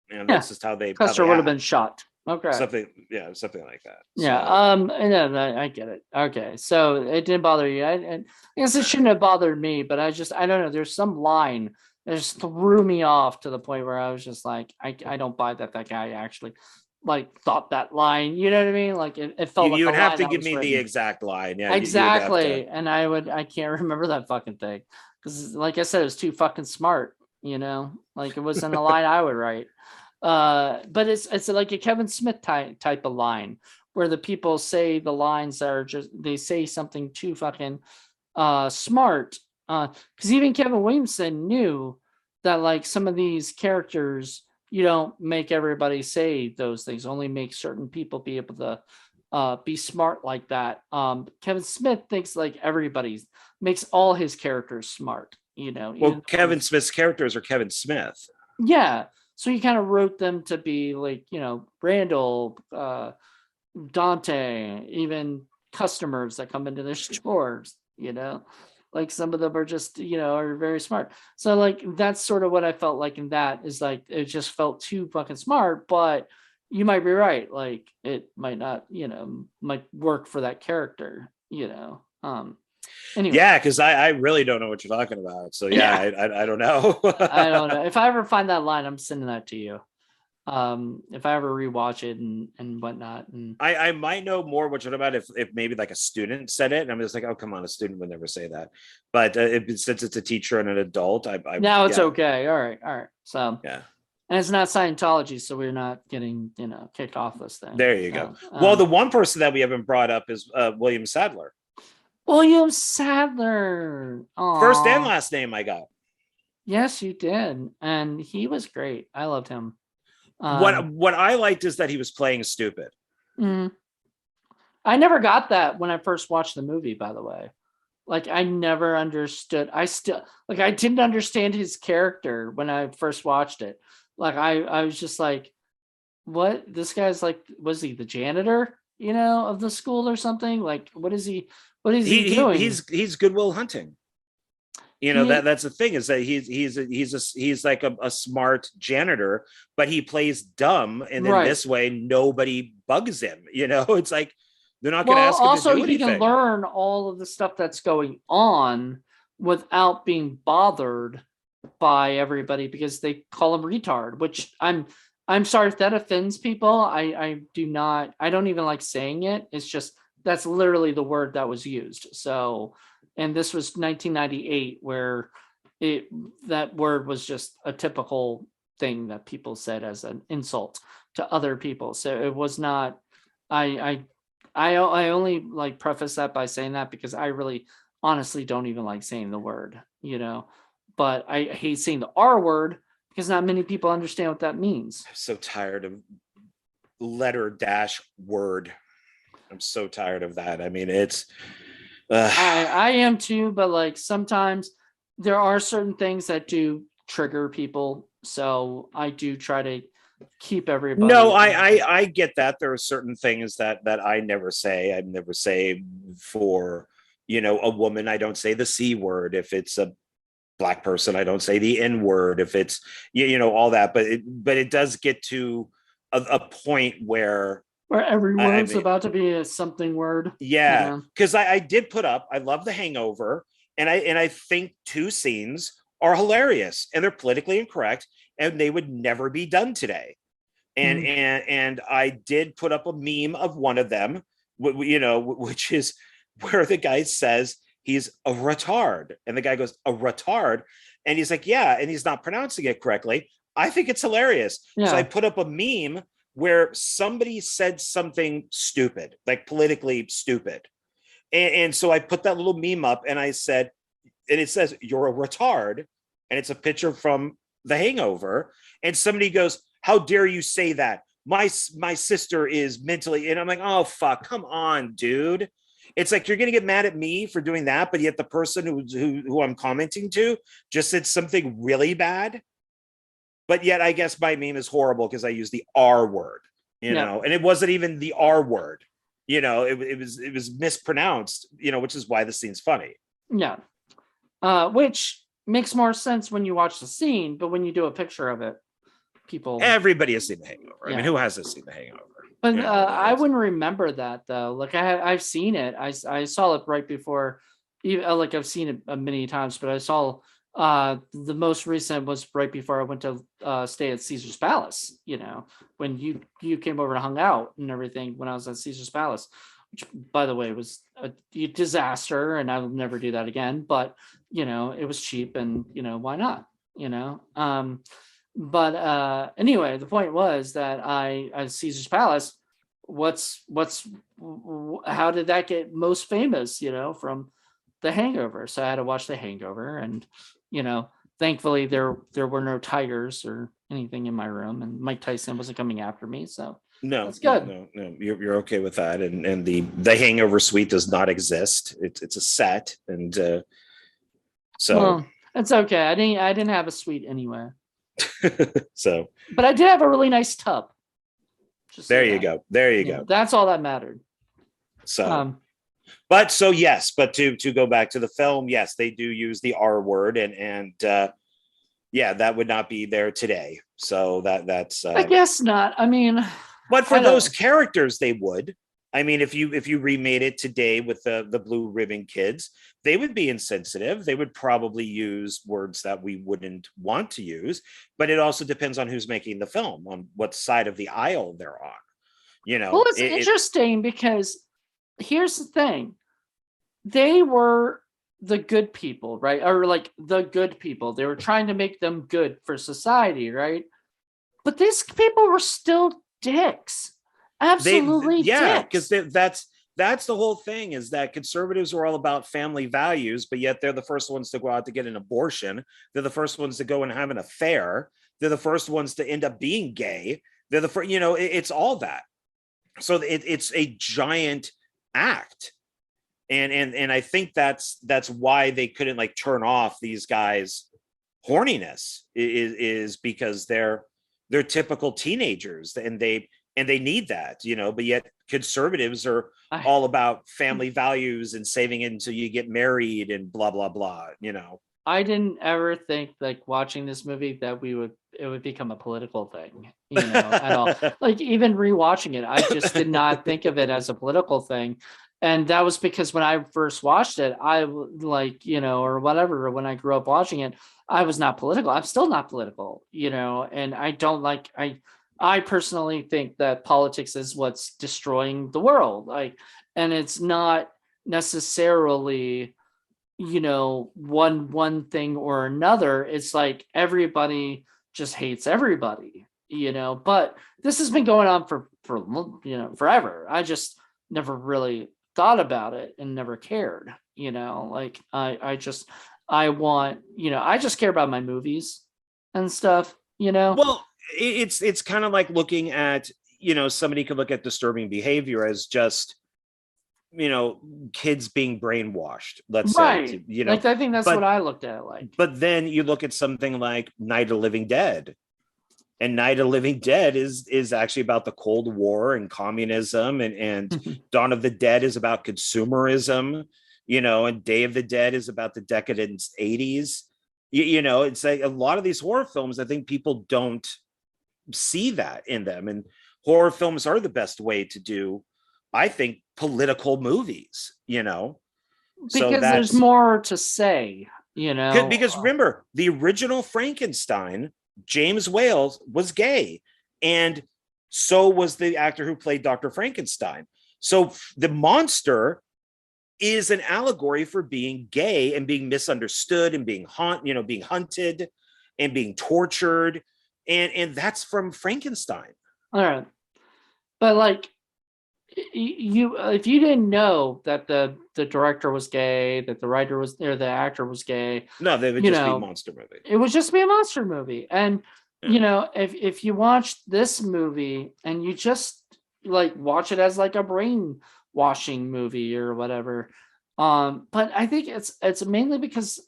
that's just how they
Custer would have been
act.
shot. Okay.
Something like that.
Yeah.
So,
I get it. Okay. So it didn't bother you. I guess it shouldn't have bothered me, but I don't know. There's some line that just threw me off to the point where I was just like, I don't buy that guy actually like thought that line. You know what I mean? Like it felt like
you
a
would have
line
to
that
give
was
me the
written.
exact line. Yeah, you'd have to.
Exactly. And I can't remember that fucking thing. Because like I said, it was too fucking smart, like it wasn't a line I would write. But it's like a Kevin Smith type of line where the people say the lines that are just, they say something too fucking smart. Because even Kevin Williamson knew that like some of these characters, you don't make everybody say those things, only make certain people be able to be smart like that. Kevin Smith thinks like everybody makes all his characters smart,
Well, Kevin Smith's characters are Kevin Smith.
Yeah. So he kind of wrote them to be like, Randall, Dante, even customers that come into their stores, like some of them are just, are very smart. So like, that's sort of what I felt like in that, is like, it just felt too fucking smart, but you might be right. Like it might not, might work for that character, anyway.
Yeah, because I really don't know what you're talking about. So yeah, I don't know.
I don't know. If I ever find that line, I'm sending that to you. If I ever rewatch it and whatnot. And
I might know more what you're about if maybe like a student said it, and I'm just like, oh, come on, a student would never say that. But since it's a teacher and an adult,
now it's okay. All right. So
yeah.
And it's not Scientology, so we're not getting, kicked off this thing.
There you go. Well, the one person that we haven't brought up is William Sadler.
William Sadler. Aww.
First and last name I got.
Yes, you did. And he was great. I loved him.
What I liked is that he was playing stupid.
I never got that when I first watched the movie, by the way. Like, I never understood. I didn't understand his character when I first watched it. Like, I was just like, what? This guy's like, was he the janitor, of the school or something? Like, what is he doing?
He's Goodwill Hunting. That's the thing, is that he's like a smart janitor, but he plays dumb, and in this way nobody bugs him. It's like, They're not going to
Well,
ask him to
also
do
he can
anything.
learn all of the stuff that's going on without being bothered by everybody because they call him retard, which I'm sorry if that offends people. I do not, I don't even like saying it. It's just that's literally the word that was used. So, and this was 1998 where it that word was just a typical thing that people said as an insult to other people. So it was not I I only like preface that by saying that because I really honestly don't even like saying the word, you know. But I hate saying the R word because not many people understand what that means.
I'm so tired of letter dash word. I'm so tired of that. I mean, it's
I am too, but like sometimes there are certain things that do trigger people. So I do try to keep
no,
everybody.
I get that. There are certain things that I never say. I never say for, a woman, I don't say the C word. If it's a black person, I don't say the N word. If it's, all that, but it does get to a point where
Where every
I
word's
mean,
about to be a something word.
yeah,
Yeah.
because I did put up, I love The Hangover, and I think two scenes are hilarious and they're politically incorrect and they would never be done today. And
Mm.
and I did put up a meme of one of them, which is where the guy says he's a retard, and the guy goes, a retard, and he's like, yeah, and he's not pronouncing it correctly. I think it's hilarious. So I
Yeah.
put up a meme where somebody said something stupid, like politically stupid, and so I put that little meme up, and I said, and it says, you're a retard, and it's a picture from The Hangover, and somebody goes, how dare you say that? My sister is mentally, and I'm like, oh fuck, come on, dude. It's like you're gonna get mad at me for doing that, but yet the person who I'm commenting to just said something really bad. But yet I guess my meme is horrible because I use the R word,
Yeah.
and it wasn't even the R word. It was mispronounced, which is why the scene's funny.
Yeah. Which makes more sense when you watch the scene, but when you do a picture of it, people,
Everybody has seen The Hangover. I mean,
yeah.
who hasn't seen The Hangover?
But I
It's,
wouldn't remember that though. Like I've seen it. I saw it right before. Even like I've seen it many times, but I saw the most recent was right before I went to stay at Caesar's Palace. You know, when you came over and hung out and everything when I was at Caesar's Palace, which by the way was a disaster, and I will never do that again. But it was cheap, and why not? But anyway, the point was that I at Caesar's Palace, what's how did that get most famous? From The Hangover. So I had to watch The Hangover, and you know, thankfully there were no tigers or anything in my room, and Mike Tyson wasn't coming after me, so
no,
that's
no,
good.
no, no. You're okay with that, and the Hangover suite does not exist. It's a set, and so
Well, it's okay. I didn't have a suite anyway,
so
but I did have a really nice tub. Just
there
say
you
that.
go, there you go.
That's all that mattered.
So,
Um,
but so yes, but to go back to the film, yes, they do use the R word, and yeah, that would not be there today. So that's
I guess not. I mean,
but for
I
those
don't.
characters, they would. I mean, if you remade it today with the blue ribbon kids, they would be insensitive. They would probably use words that we wouldn't want to use. But it also depends on who's making the film, on what side of the aisle they're on.
Well, it's
It
interesting because here's the thing: they were the good people, right? Or like the good people. They were trying to make them good for society, right? But these people were still dicks. Absolutely
yeah, because
dicks.
that's the whole thing, is that conservatives are all about family values, but yet they're the first ones to go out to get an abortion. They're the first ones to go and have an affair. They're the first ones to end up being gay. They're the first, it's all that. So it's a giant act, and I think that's why they couldn't like turn off these guys' horniness, is because they're typical teenagers, and they need that, but yet conservatives are
I
all about family values and saving it until you get married and blah blah blah.
I didn't ever think like watching this movie that it would become a political thing, you know, at all. Like even rewatching it, I just did not think of it as a political thing. And that was because when I first watched it, like, you know, or whatever, when I grew up watching it, I was not political. I'm still not political, you know, and I don't like I personally think that politics is what's destroying the world. Like, and it's not necessarily, you know, one thing or another. It's like everybody just hates everybody, you know. But this has been going on for you know, forever. I just never really thought about it and never cared, you know. Like I just I want, you know, I just care about my movies and stuff, you know.
Well, it's kind of like looking at, you know, somebody could look at disturbing behavior as just, you know, kids being brainwashed, let's say,
Right.
to, you know,
Like I think that's what
but
I looked at it like.
but then you look at something like Night of the Living Dead, and Night of the Living Dead is actually about the Cold War and communism, and Dawn of the Dead is about consumerism, you know, and Day of the Dead is about the decadent 80s. You know, it's like a lot of these horror films, I think people don't see that in them, and horror films are the best way to do, I think, political movies, you know. So
Because there's
that's
more to say, you know.
because remember the original Frankenstein, James Wales was gay, and so was the actor who played Dr. Frankenstein. So the monster is an allegory for being gay and being misunderstood and being being hunted and being tortured, and that's from Frankenstein.
All right. But like you, if you didn't know that the director was gay, that the writer was, or the actor was gay,
No, they would
you
just be
know,
monster movie.
it would just be a monster movie. And
Yeah.
you know, if you watch this movie and you just like watch it as like a brainwashing movie or whatever, but I think it's mainly because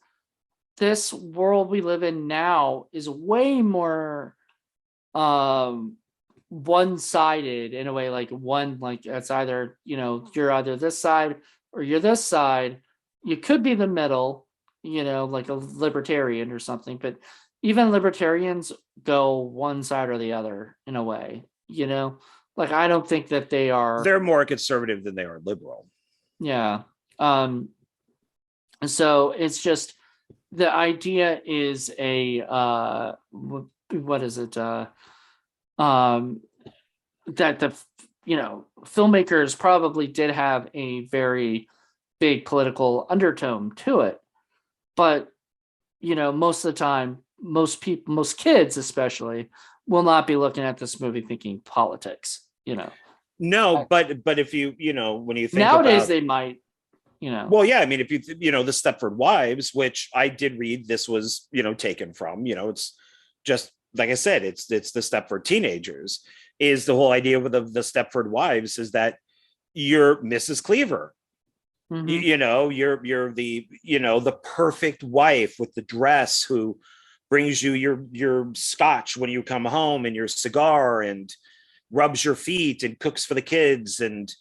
this world we live in now is way more um one-sided in a way, like one, like it's either, you know, you're either this side or you're this side. You could be the middle, you know, like a libertarian or something, but even libertarians go one side or the other in a way, you know. Like I don't think that they are.
They're more conservative than they are liberal.
Yeah. um so it's just the idea is a what is it, um that the, you know, filmmakers probably did have a very big political undertone to it, but you know, most of the time, most people, most kids especially, will not be looking at this movie thinking politics, you know.
No, but if you know, when you think
Nowadays
about,
they might, you know.
well, yeah, I mean, if you know, the Stepford Wives, which I did read, this was, you know, taken from, you know, it's just like I said, it's the Stepford teenagers, is the whole idea with the Stepford Wives is that you're Mrs. Cleaver.
Mm-hmm.
You know, you're the, you know, the perfect wife with the dress who brings you your scotch when you come home and your cigar and rubs your feet and cooks for the kids and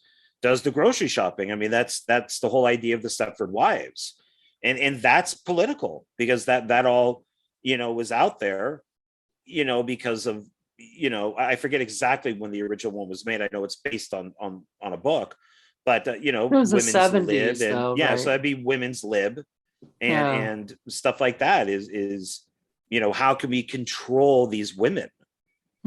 does the grocery shopping. I mean, that's the whole idea of the Stepford Wives, and that's political because that all, you know, was out there, you know, because of, you know, I forget exactly when the original one was made. I know it's based on a book, but you
It
know,
was the
women's lib,
70s
and
though,
yeah, so
right?
that'd be women's lib,
Yeah.
and stuff like that is, you know, how can we control these women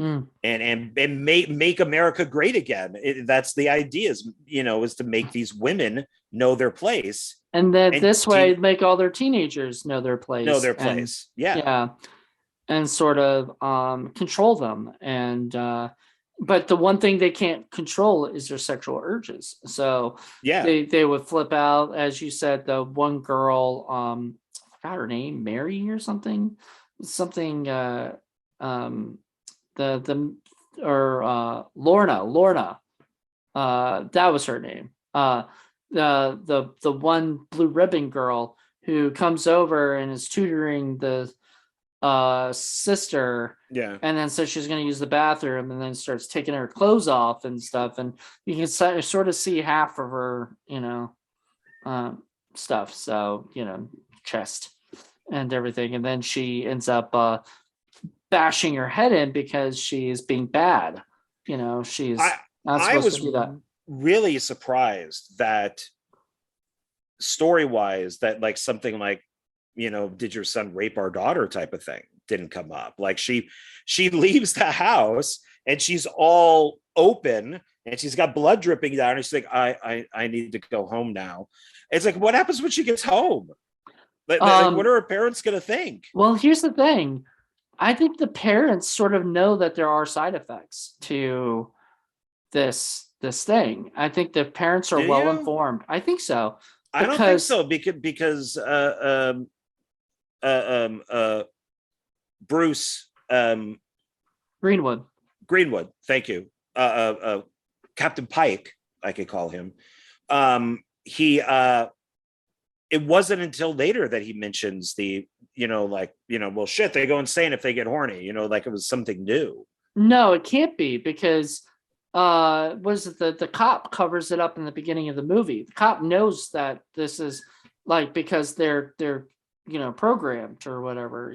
Mm.
and make America great again? That's the idea, is, you know, is to make these women know their place
And that
and
this way make all their teenagers know their
know
place,
their
and
place. Yeah.
yeah, and sort of control them. And but the one thing they can't control is their sexual urges. So
Yeah.
they would flip out, as you said. The one girl, I forgot her name, Mary or something, something. Um, the or Lorna. That was her name. The one blue ribbon girl who comes over and is tutoring the sister,
Yeah.
and then says she's going to use the bathroom, and then starts taking her clothes off and stuff, and you can sort of see half of her, you know, stuff. So, you know, chest and everything, and then she ends up bashing her head in because she's being bad. She's
I
not
I
supposed to
was
do that.
really surprised that story wise that like something like, did your son rape our daughter type of thing didn't come up. Like she leaves the house and she's all open and she's got blood dripping down and she's like, I need to go home now. It's like, what happens when she gets home? Like what
Um,
are her parents gonna think?
well, here's the thing. I think the parents sort of know that there are side effects to this thing. I think the parents are
Do
well
you?
informed. I think so
I don't think
because
so because um uh Bruce
Greenwood.
Greenwood, thank you. Captain Pike, I could call him. He it wasn't until later that he mentions the, well, shit, they go insane if they get horny, like it was something new.
No, it can't be because was it the cop covers it up in the beginning of the movie. The cop knows that this is like because they're programmed or whatever,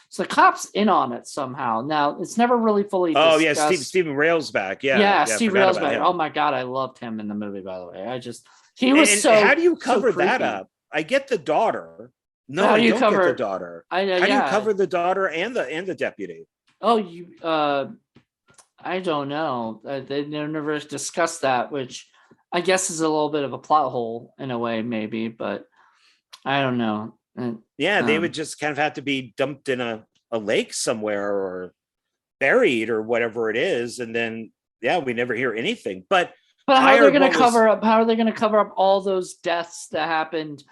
So the cop's in on it somehow. Now it's never really fully
Oh yeah,
discussed.
Stephen Railsback. Yeah,
Yeah,
yeah, I
Steve
forgot about
Railsback. Oh
him.
my god, I loved him in the movie, by the way. He was
And how
so
do you
so
cover that
creepy.
up? I get the daughter.
But
No,
how
I
do you
don't get the
cover
daughter.
I
How do you
yeah.
cover the daughter and the deputy?
Oh, I don't know. They never discussed that, which I guess is a little bit of a plot hole in a way, maybe, but I don't know.
Yeah, they would just kind of have to be dumped in a lake somewhere or buried or whatever it is. And then, yeah, we never hear anything. But
but
I heard what was,
how are they going to cover up all those deaths that happened,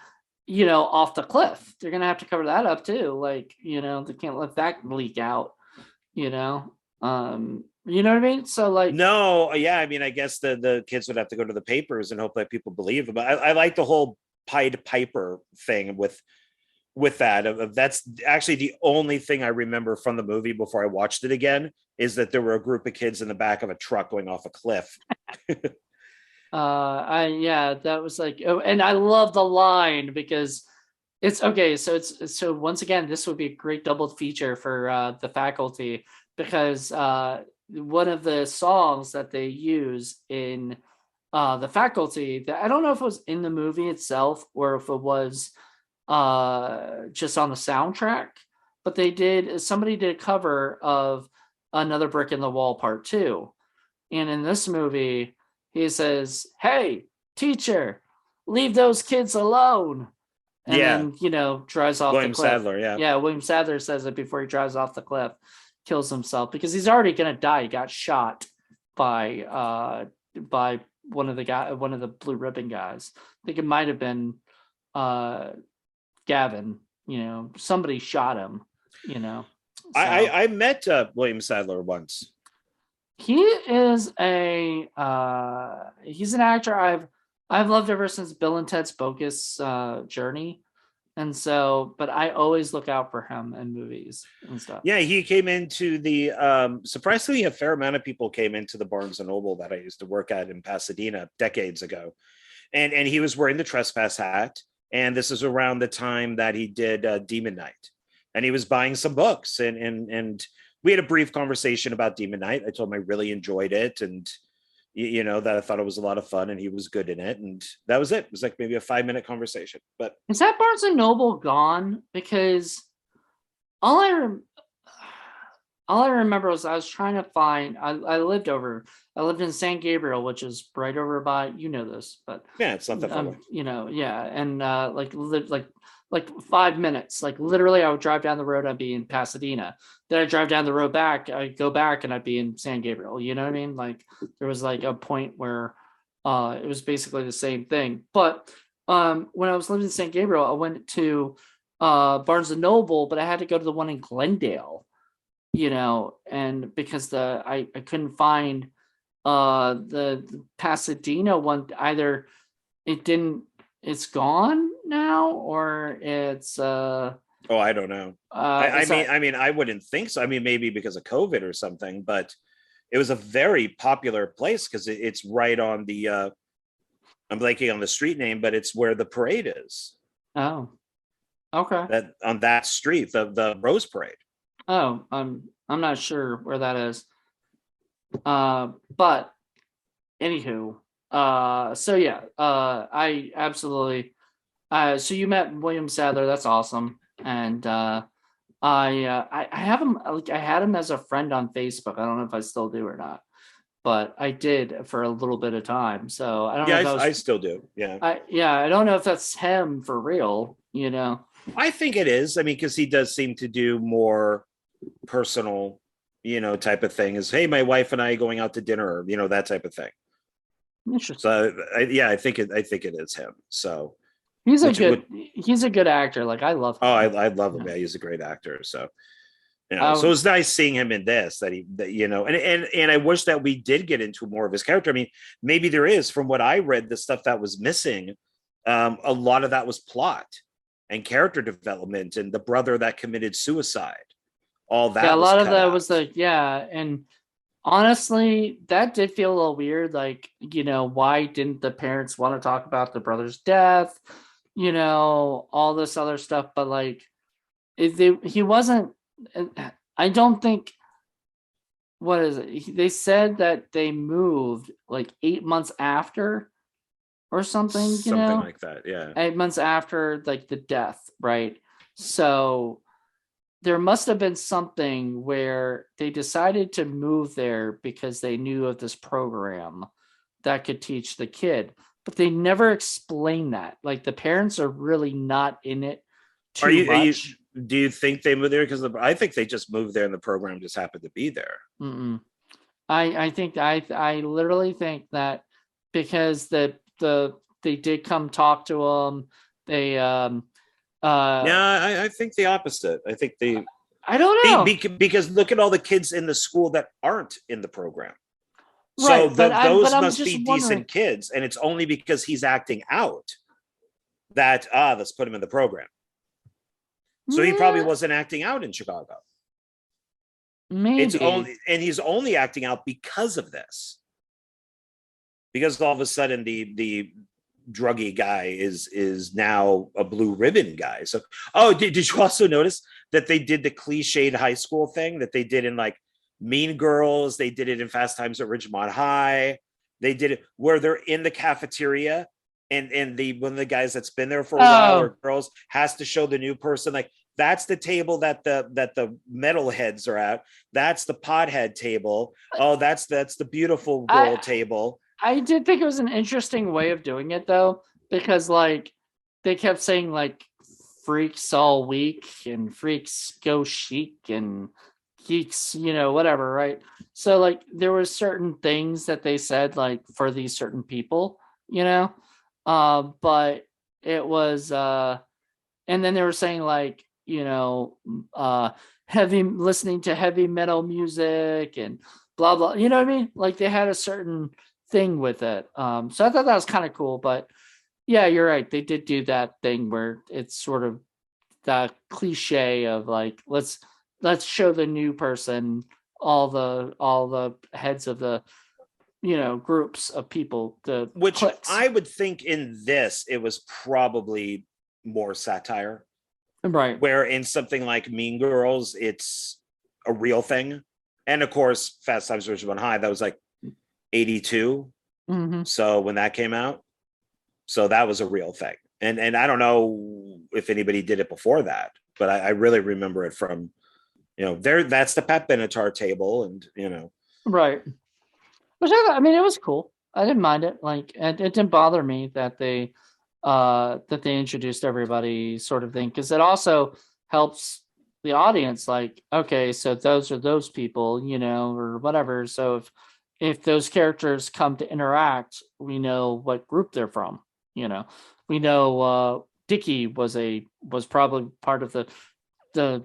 off the cliff? They're going to have to cover that up too. Like, they can't let that leak out, you know? You know what I mean? So like,
no, yeah, I mean, I guess the kids would have to go to the papers and hope that people believe them. But I like the whole Pied Piper thing with that. That's actually the only thing I remember from the movie before I watched it again, is that there were a group of kids in the back of a truck going off a cliff.
yeah, that was like, oh, and I love the line because it's okay. So once again, this would be a great double feature for the faculty because one of the songs that they use in the faculty that I don't know if it was in the movie itself or if it was just on the soundtrack, but somebody did a cover of Another Brick in the Wall Part 2. And in this movie, he says, "Hey, teacher, leave those kids alone." And
Yeah,
then, drives off the
William
cliff.
Sadler. Yeah,
Yeah, William Sadler says it before he drives off the cliff, kills himself because he's already gonna die. He got shot by one of the blue ribbon guys. I think it might have been Gavin. Somebody shot him. So
I met William Sadler once.
he is he's an actor I've loved ever since Bill and Ted's Bogus Journey. And so, but I always look out for him in movies and stuff.
Yeah, he came into the surprisingly a fair amount of people came into the Barnes and Noble that I used to work at in Pasadena decades ago, and he was wearing the trespass hat. And this is around the time that he did Demon Knight, and he was buying some books, and we had a brief conversation about Demon Knight. I told him I really enjoyed it, and that I thought it was a lot of fun, and he was good in it, and that was it. It was like maybe a 5-minute conversation. But
Is that Barnes and Noble gone? Because all I rem- all I remember was I was trying to find. I lived in San Gabriel, which is right over by this, but
yeah, it's not that far away.
yeah, and like 5 minutes. Like literally, I would drive down the road, I'd be in Pasadena. Then I drive down the road back, I'd go back, and I'd be in San Gabriel. You know what I mean? Like there was like a point where it was basically the same thing. But when I was living in San Gabriel, I went to Barnes and Noble, but I had to go to the one in Glendale. And because I couldn't find the Pasadena one either. It's gone now, or it's
oh, I don't know. I mean, I wouldn't think so. I mean, maybe because of COVID or something, but it was a very popular place because it's right on the I'm blanking on the street name, but it's where the parade is.
Oh, Okay.
that on that street, the Rose Parade.
Oh, I'm not sure where that is. But anywho, so yeah, I absolutely. So you met William Sadler. That's awesome. And I have him. Like I had him as a friend on Facebook. I don't know if I still do or not, but I did for a little bit of time. So I don't know
Yeah,
if that
I
was.
still do. Yeah,
I don't know if that's him for real. You know.
I think it is. I mean, because he does seem to do more personal, type of thing. Is, hey, my wife and I going out to dinner, or, that type of thing.
Interesting.
So yeah, I think it is him. So
He's a
which
good
would
he's a good actor. Like I love
oh, I,
him.
I love him.
Yeah.
Yeah, he's a great actor. So so
Um,
it's nice seeing him in this, and I wish that we did get into more of his character. I mean, maybe there is, from what I read, the stuff that was missing. A lot of that was plot and character development, and the brother that committed suicide. All
yeah, a
that was
lot of
cut
that was
out.
and honestly, that did feel a little weird. Like, why didn't the parents want to talk about the brother's death? All this other stuff, but like, he wasn't. I don't think. What is it? They said that they moved like 8 months after or something.
Something like that. Yeah.
8 months after like the death, right? So there must have been something where they decided to move there because they knew of this program that could teach the kid, but they never explain that. Like the parents are really not in it
Are
too
you? Are you?
much.
Do you think they moved there because I think they just moved there and the program just happened to be there.
Mm-mm. I think I literally think that because they did come talk to them. They uh
Yeah, I think the opposite. I think
I don't know.
because look at all the kids in the school that aren't in the program. So
Right, but
those
I'm
must
just
be
wondering.
decent kids, and it's only because he's acting out that let's put him in the program. So he probably
Yeah,
wasn't acting out in Chicago. It's
maybe.
only and he's only acting out because of this. Because all of a sudden the druggy guy is now a blue ribbon guy. So did you also notice that they did the cliched high school thing that they did in like Mean Girls? They did it in Fast Times at Ridgemont High. They did it where they're in the cafeteria and the one of the guys that's been there for a while
Oh,
or girls has to show the new person, like, that's the table that the metal heads are at. That's the pothead table. Oh, that's the beautiful girl
I
table.
I did think it was an interesting way of doing it though, because like they kept saying like freaks all week and freaks go chic and geeks, whatever, right? So like there were certain things that they said like for these certain people, but it was and then they were saying like, heavy listening to heavy metal music and blah blah, you know what I mean? Like they had a certain thing with it. So I thought that was kind of cool, but yeah, you're right. They did do that thing where it's sort of the cliche of like let's show the new person all the heads of the groups of people, the
Which
cliques.
I would think in this it was probably more satire,
Right.
where in something like Mean Girls it's a real thing, and of course Fast Times at Ridgemont High, that was like 82.
Mm-hmm.
So when that came out, so that was a real thing, and I don't know if anybody did it before that, but I really remember it from there. That's the Pat Benatar table, and
Right. Which I mean, it was cool. I didn't mind it. Like, it didn't bother me that they introduced everybody, sort of thing, because it also helps the audience. Like, okay, so those are those people, or whatever. So if those characters come to interact, we know what group they're from. You know, we know Dickie was probably part of the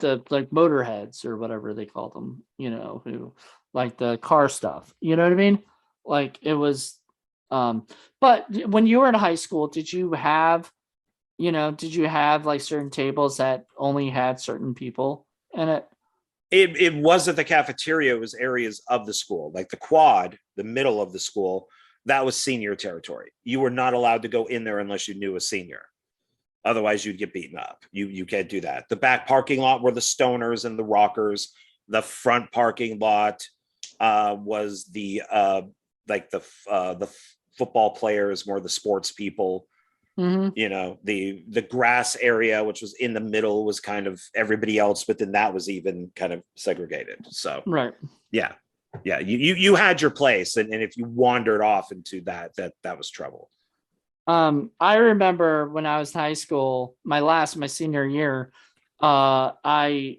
like motorheads or whatever they call them. Who like the car stuff. You know what I mean? Like it was. But when you were in high school, did you have like certain tables that only had certain people in it?
it wasn't the cafeteria, it was areas of the school, like the quad, the middle of the school. That was senior territory. You were not allowed to go in there unless you knew a senior. Otherwise, you'd get beaten up. You can't do that. The back parking lot were the stoners and the rockers. The front parking lot was the the football players, more the sports people.
Mm-hmm.
You know, the grass area, which was in the middle, was kind of everybody else, but then that was even kind of segregated. So
Right.
yeah, you had your place, and if you wandered off into that was trouble.
I remember when I was in high school, my senior year, I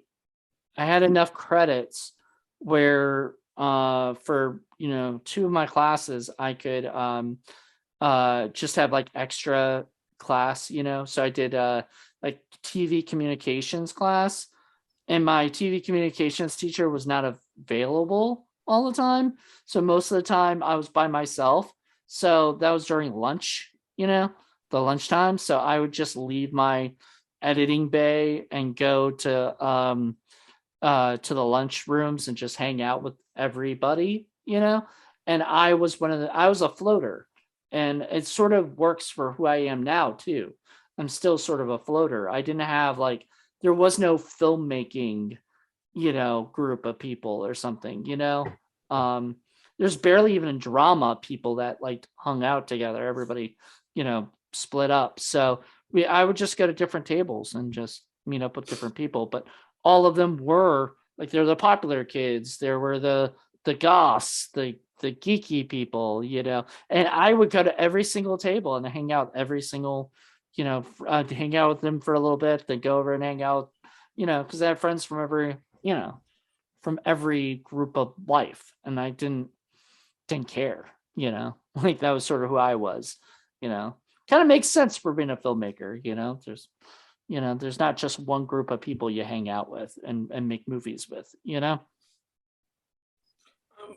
had enough credits where for two of my classes I could just have like extra class, so I did like TV communications class, and my TV communications teacher was not available all the time, so most of the time I was by myself. So that was during lunch, the lunchtime, so I would just leave my editing bay and go to the lunch rooms and just hang out with everybody, and I was a floater, and it sort of works for who I am now too. I'm still sort of a floater. I didn't have there was no filmmaking, group of people or something, there's barely even drama people that hung out together. Everybody, split up. So I would just go to different tables and just meet up with different people, but all of them were they're the popular kids. There were the goths, the geeky people, and I would go to every single table and hang out every single, hang out with them for a little bit, then go over and hang out, because I have friends from every group of life, and I didn't care, that was sort of who I was, kind of makes sense for being a filmmaker, there's not just one group of people you hang out with and make movies with,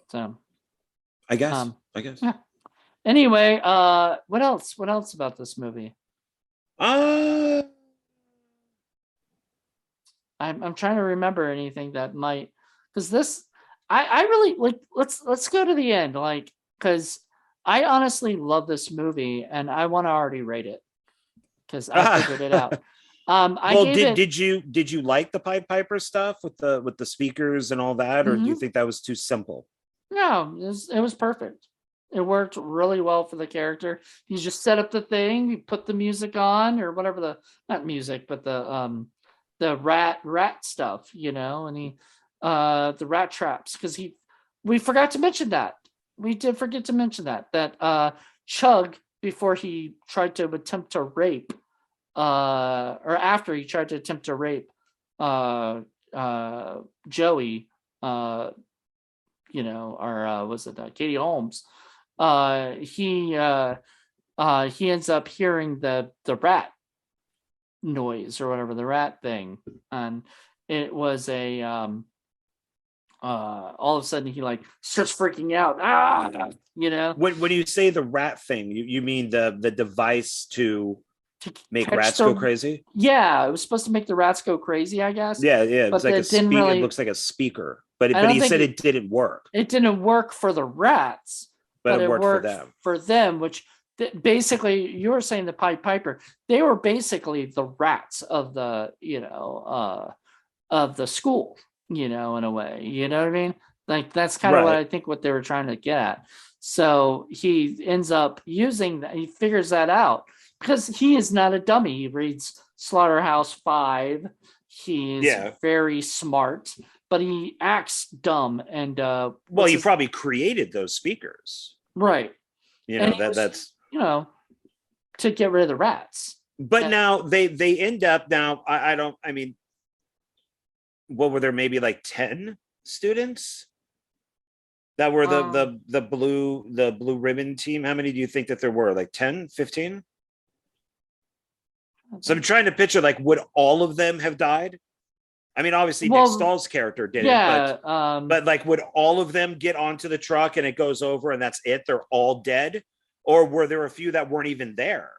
so
I guess.
Yeah. Anyway, what else about this movie? I'm trying to remember anything that might, because this I really like. Let's go to the end, because I honestly love this movie and I want to already rate it because I figured it out.
Did you like the Pied Piper stuff with the speakers and all that, or do you think that was too simple?
No, it was perfect. It worked really well for the character. You just set up the thing, you put the music on or whatever, not music, but the rat stuff, and the rat traps, because we forgot to mention that. We did forget to mention that Chug, before he tried to attempt to rape, or after he tried to attempt to rape Joey, or was it Katie Holmes? He ends up hearing the rat noise or whatever, the rat thing, and it was a all of a sudden he starts freaking out.
When you say the rat thing, you mean the device to make rats go crazy?
Yeah, it was supposed to make the rats go crazy, I guess.
Yeah. It's like it looks like a speaker, but he said it didn't work.
It didn't work for the rats, but it worked for them, which basically, you were saying the Pied Piper, they were basically the rats of the of the school, in a way, you know what I mean? That's kind of what I think what they were trying to get at. So he ends up using that. He figures that out because he is not a dummy. He reads Slaughterhouse-Five. He's very smart, but he acts dumb. And
he probably created those speakers,
right?
That's
to get rid of the rats.
But now they end up now. I mean, what were there? Maybe 10 students that were the blue ribbon team. How many do you think that there were? 10, 15? So I'm trying to picture, would all of them have died? I mean, obviously Nick Stahl's character didn't, but would all of them get onto the truck and it goes over and that's it? They're all dead? Or were there a few that weren't even there?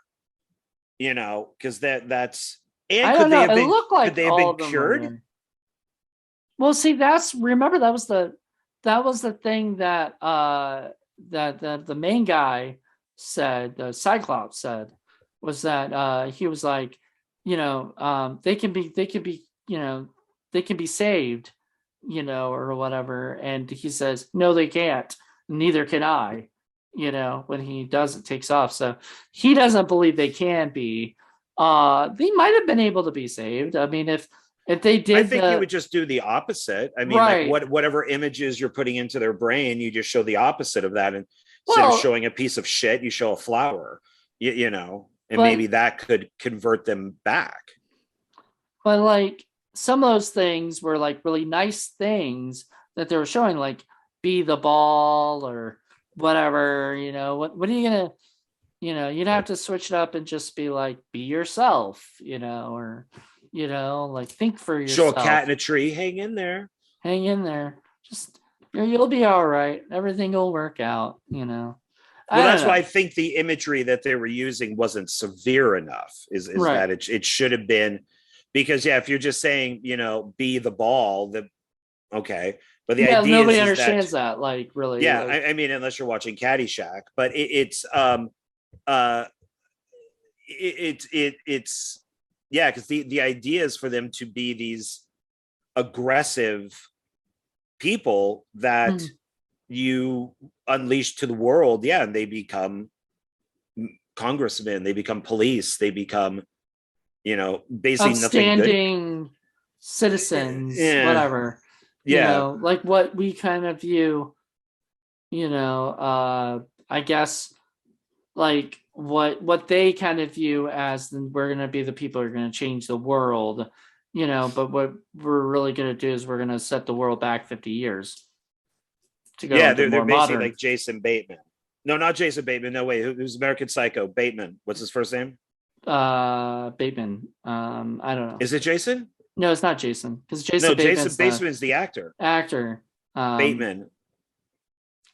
Because that's, and could they have been cured?
Well, see, remember that was the thing that the main guy said, the Cyclops said, was that he was like, they can be, they can be saved, or whatever. And he says, no, they can't. Neither can I, when he does it takes off. So he doesn't believe they can be. They might have been able to be saved. I mean, if they
I
did
think you
the
would just do the opposite. I mean, like
right,
whatever images you're putting into their brain, you just show the opposite of that. And instead of
well,
showing a piece of shit, you show a flower. And
but
maybe that could convert them back.
but like some of those things were like really nice things that they were showing, like be the ball or whatever. What are you gonna, you'd have to switch it up and just be like, be yourself, or like think for
Show a cat
yourself,
in a tree, hang in there.
hang in there, just you'll be all right, everything will work out.
Well,
I don't
that's why
know.
I think the imagery that they were using wasn't severe enough. Is
Right.
that it should have been, because yeah, if you're just saying be the ball, the okay, but the
Yeah,
idea
nobody
is that
understands that, like, really,
yeah,
like,
I mean, unless you're watching Caddyshack, but uh it's yeah, because the idea is for them to be these aggressive people that
mm,
you unleash to the world, yeah, and they become congressmen, they become police, they become basically nothing good.
upstanding citizens,
Yeah,
whatever,
yeah,
like what we kind of view, I guess, like what they kind of view as, we're going to be the people who are going to change the world, but what we're really going to do is we're going to set the world back 50 years to go
yeah.
into
They're
more
basically
modern.
like Jason Bateman. No, not Jason Bateman. No way. Who's American Psycho? Bateman. What's his first name?
Bateman, I don't know.
Is it Jason?
No, it's not Jason, because
No,
Jason
Jason
Bateman's the
Bateman's the actor.
actor. um
Bateman.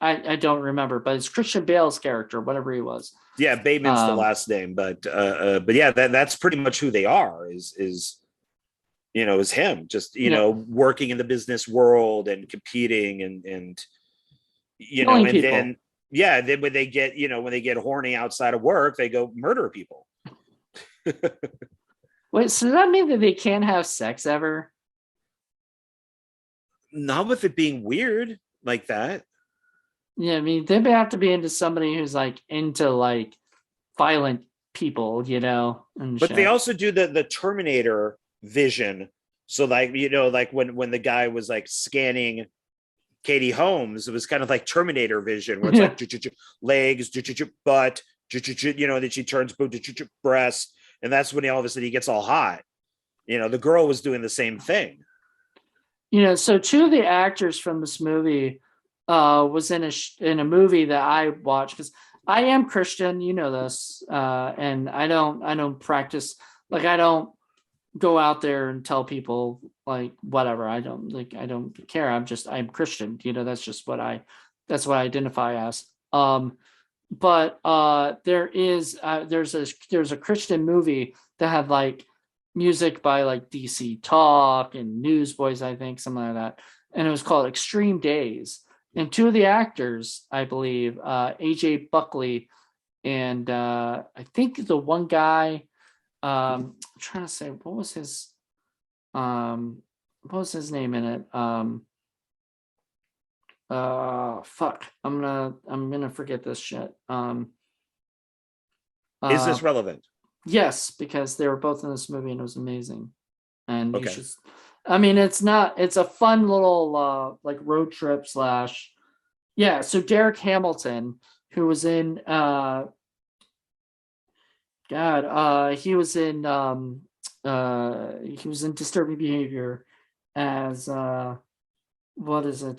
I don't remember, but it's Christian Bale's character, whatever he was.
Yeah, Bateman's the
um
last name, but yeah, that's pretty much who they are. Is him just
yeah,
working in the business world and competing and
killing
and
people.
then yeah, then when they get horny outside of work, they go murder people.
Wait, so does that mean that they can't have sex ever?
Not with it being weird like that.
Yeah, I mean, they have to be into somebody who's like into like violent people, and
But they
shit.
also do the Terminator vision. So like like when the guy was like scanning Katie Holmes, it was kind of like Terminator vision, where it's
Yeah.
like legs, butt, then she turns breast, and that's when all of a sudden he gets all hot. The girl was doing the same thing.
So two of the actors from this movie was in a movie that I watched, because I am Christian, this, and I don't practice, like, I don't go out there and tell people like whatever. I don't care. I'm Christian. That's what I identify as. But there's a Christian movie that had like music by like DC Talk and Newsboys, I think, something like that, and it was called Extreme Days. And two of the actors, I believe, AJ Buckley and I think the one guy, I'm trying to say what was his name in it. Fuck, I'm gonna forget this shit.
Is
Uh
this relevant?
yes, because they were both in this movie and it was amazing. And you
Okay.
should, I mean, it's a fun little like road trip slash, yeah. So Derek Hamilton, who was in he was in Disturbing Behavior as what is it?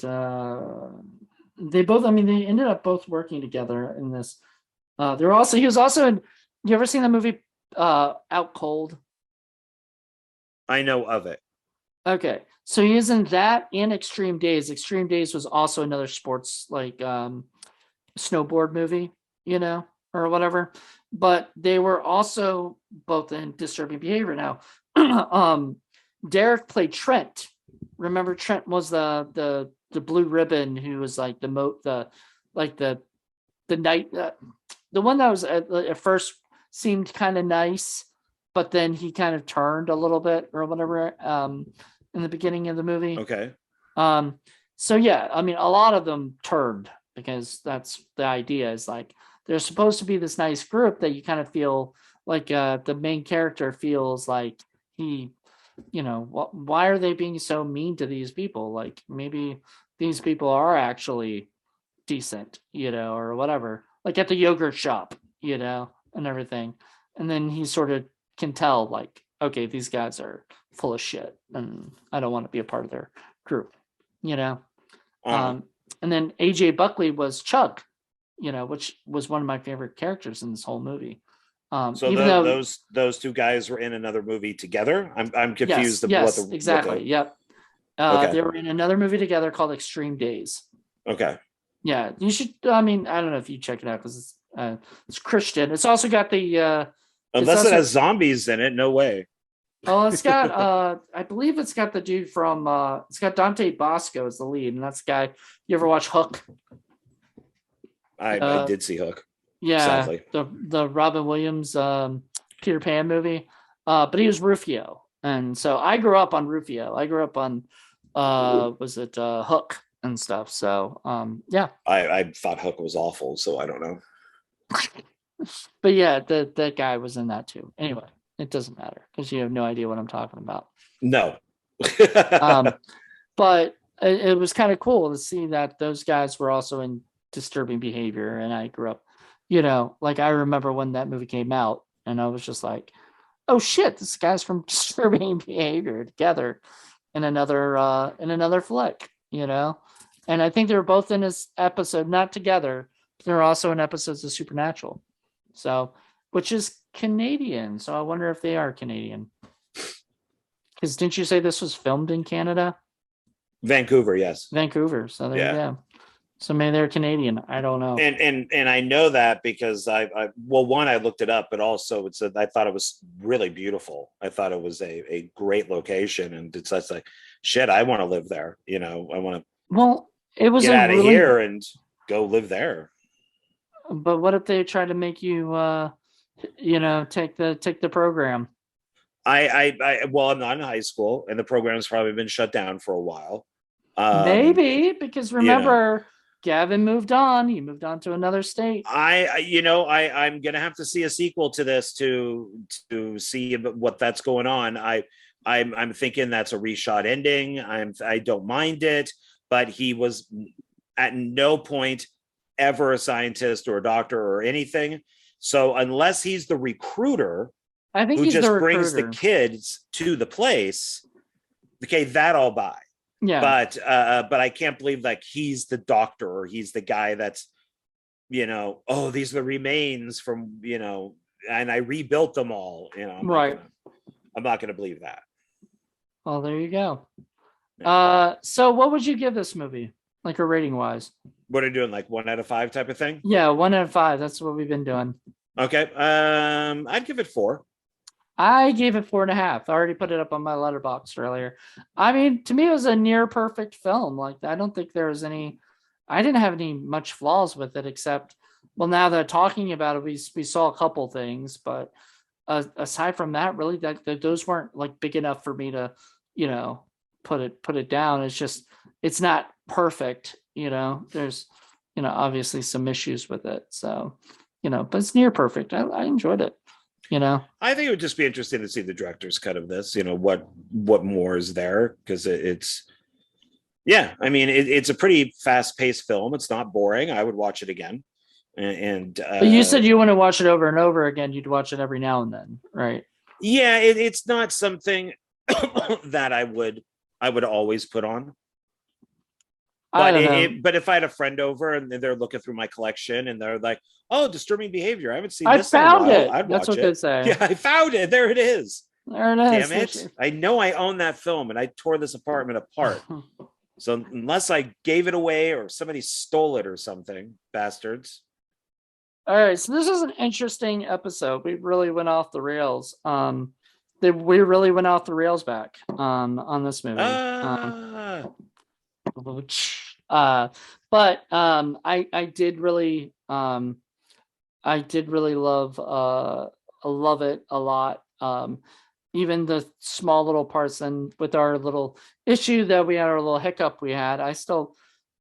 They both, I mean, they ended up both working together in this. He was also in, you ever seen the movie Out Cold?
I know of it.
Okay. So he is in that and Extreme Days. Extreme Days was also another sports like snowboard movie, or whatever. But they were also both in Disturbing Behavior now. um Derek played Trent. Remember, Trent was the blue ribbon who was like like the night, the one that was at first seemed kind of nice, but then he kind of turned a little bit or whatever in the beginning of the movie.
Okay.
So yeah, I mean, a lot of them turned because that's the idea is like there's supposed to be this nice group that you kind of feel like the main character feels like he, why are they being so mean to these people? Like maybe these people are actually decent, or whatever, like at the yogurt shop, and everything. And then he sort of can tell like, okay, these guys are full of shit and I don't want to be a part of their group, you know?
Uh-huh.
And then AJ Buckley was Chuck, which was one of my favorite characters in this whole movie.
So
Even though
those two guys were in another movie together. I'm confused of
yes, exactly. Yep.
Okay.
They were in another movie together called Extreme Days.
Okay.
Yeah, you should. I mean, I don't know if you check it out because it's Christian. It's also got the.
Unless it has zombies in it, no way.
Oh, it's got. I believe it's got the dude from. It's got Dante Bosco as the lead, and that's the guy. You ever watch Hook?
I did see Hook.
Yeah,
sadly.
the Robin Williams Peter Pan movie. But he was Rufio, and so I grew up on Rufio. I grew up on was it Hook and stuff. So yeah.
I thought Hook was awful, so I don't know.
But yeah, that guy was in that too. Anyway, it doesn't matter because you have no idea what I'm talking about.
No.
But it was kind of cool to see that those guys were also in Disturbing Behavior, and I grew up, like I remember when that movie came out, and I was just like, oh shit, this guy's from Disturbing Behavior together in another flick, and I think they were both in this episode, not together, but they're also in episodes of Supernatural, so which is Canadian. So I wonder if they are Canadian, because didn't you say this was filmed in Canada?
Vancouver, yes.
Vancouver. So there you go. So maybe they're Canadian. I don't know.
And I know that because I one, I looked it up, but also I thought it was really beautiful. I thought it was a great location, and it's like, shit, I want to live there. I want to.
Well, it was
get out of here and go live there.
But what if they try to make you, take the program?
Well, I'm not in high school, and the program's probably been shut down for a while.
Maybe because remember, Gavin moved on. He moved on to another state.
I'm gonna have to see a sequel to this to see what that's going on. I'm thinking that's a reshot ending. I don't mind it, but he was at no point ever a scientist or a doctor or anything. So unless he's the recruiter,
I think
who
he's
just
the
brings the kids to the place, okay, that I'll buy.
Yeah.
But I can't believe like he's the doctor or he's the guy that's, oh, these are the remains from, and I rebuilt them all.
Right.
I'm not gonna believe that.
Well, there you go. Yeah. So what would you give this movie, like a rating wise?
What are you doing, like 1 out of 5 type of thing?
Yeah, 1 out of 5. That's what we've been doing.
Okay. I'd give it 4.
I gave it 4.5. I already put it up on my letterbox earlier. I mean, to me, it was a near perfect film. Like, I don't think there was I didn't have any much flaws with it, except, well, now that talking about it, we saw a couple things, but aside from that, really, that those weren't like big enough for me to, put it down. It's just, it's not perfect. There's, obviously some issues with it. So, but it's near perfect. I enjoyed it.
I think it would just be interesting to see the director's cut of this, what more is there, because it's it's a pretty fast-paced film. It's not boring. I would watch it again. But
you said you want to watch it over and over again. You'd watch it every now and then, right?
Yeah, it's not something that I would always put on. But if I had a friend over and they're looking through my collection and they're like, "Oh, Disturbing Behavior, I haven't seen this in a while," I'd
That's
watch
what they say.
Yeah, I found it. There it is.
There it is.
Damn it! I know I own that film, and I tore this apartment apart. So unless I gave it away or somebody stole it or something, bastards.
All right, so this is an interesting episode. We really went off the rails. We really went off the rails back on this movie. But I did really love it a lot. Even the small little parts, and with our little issue that we had, our little hiccup we had, I still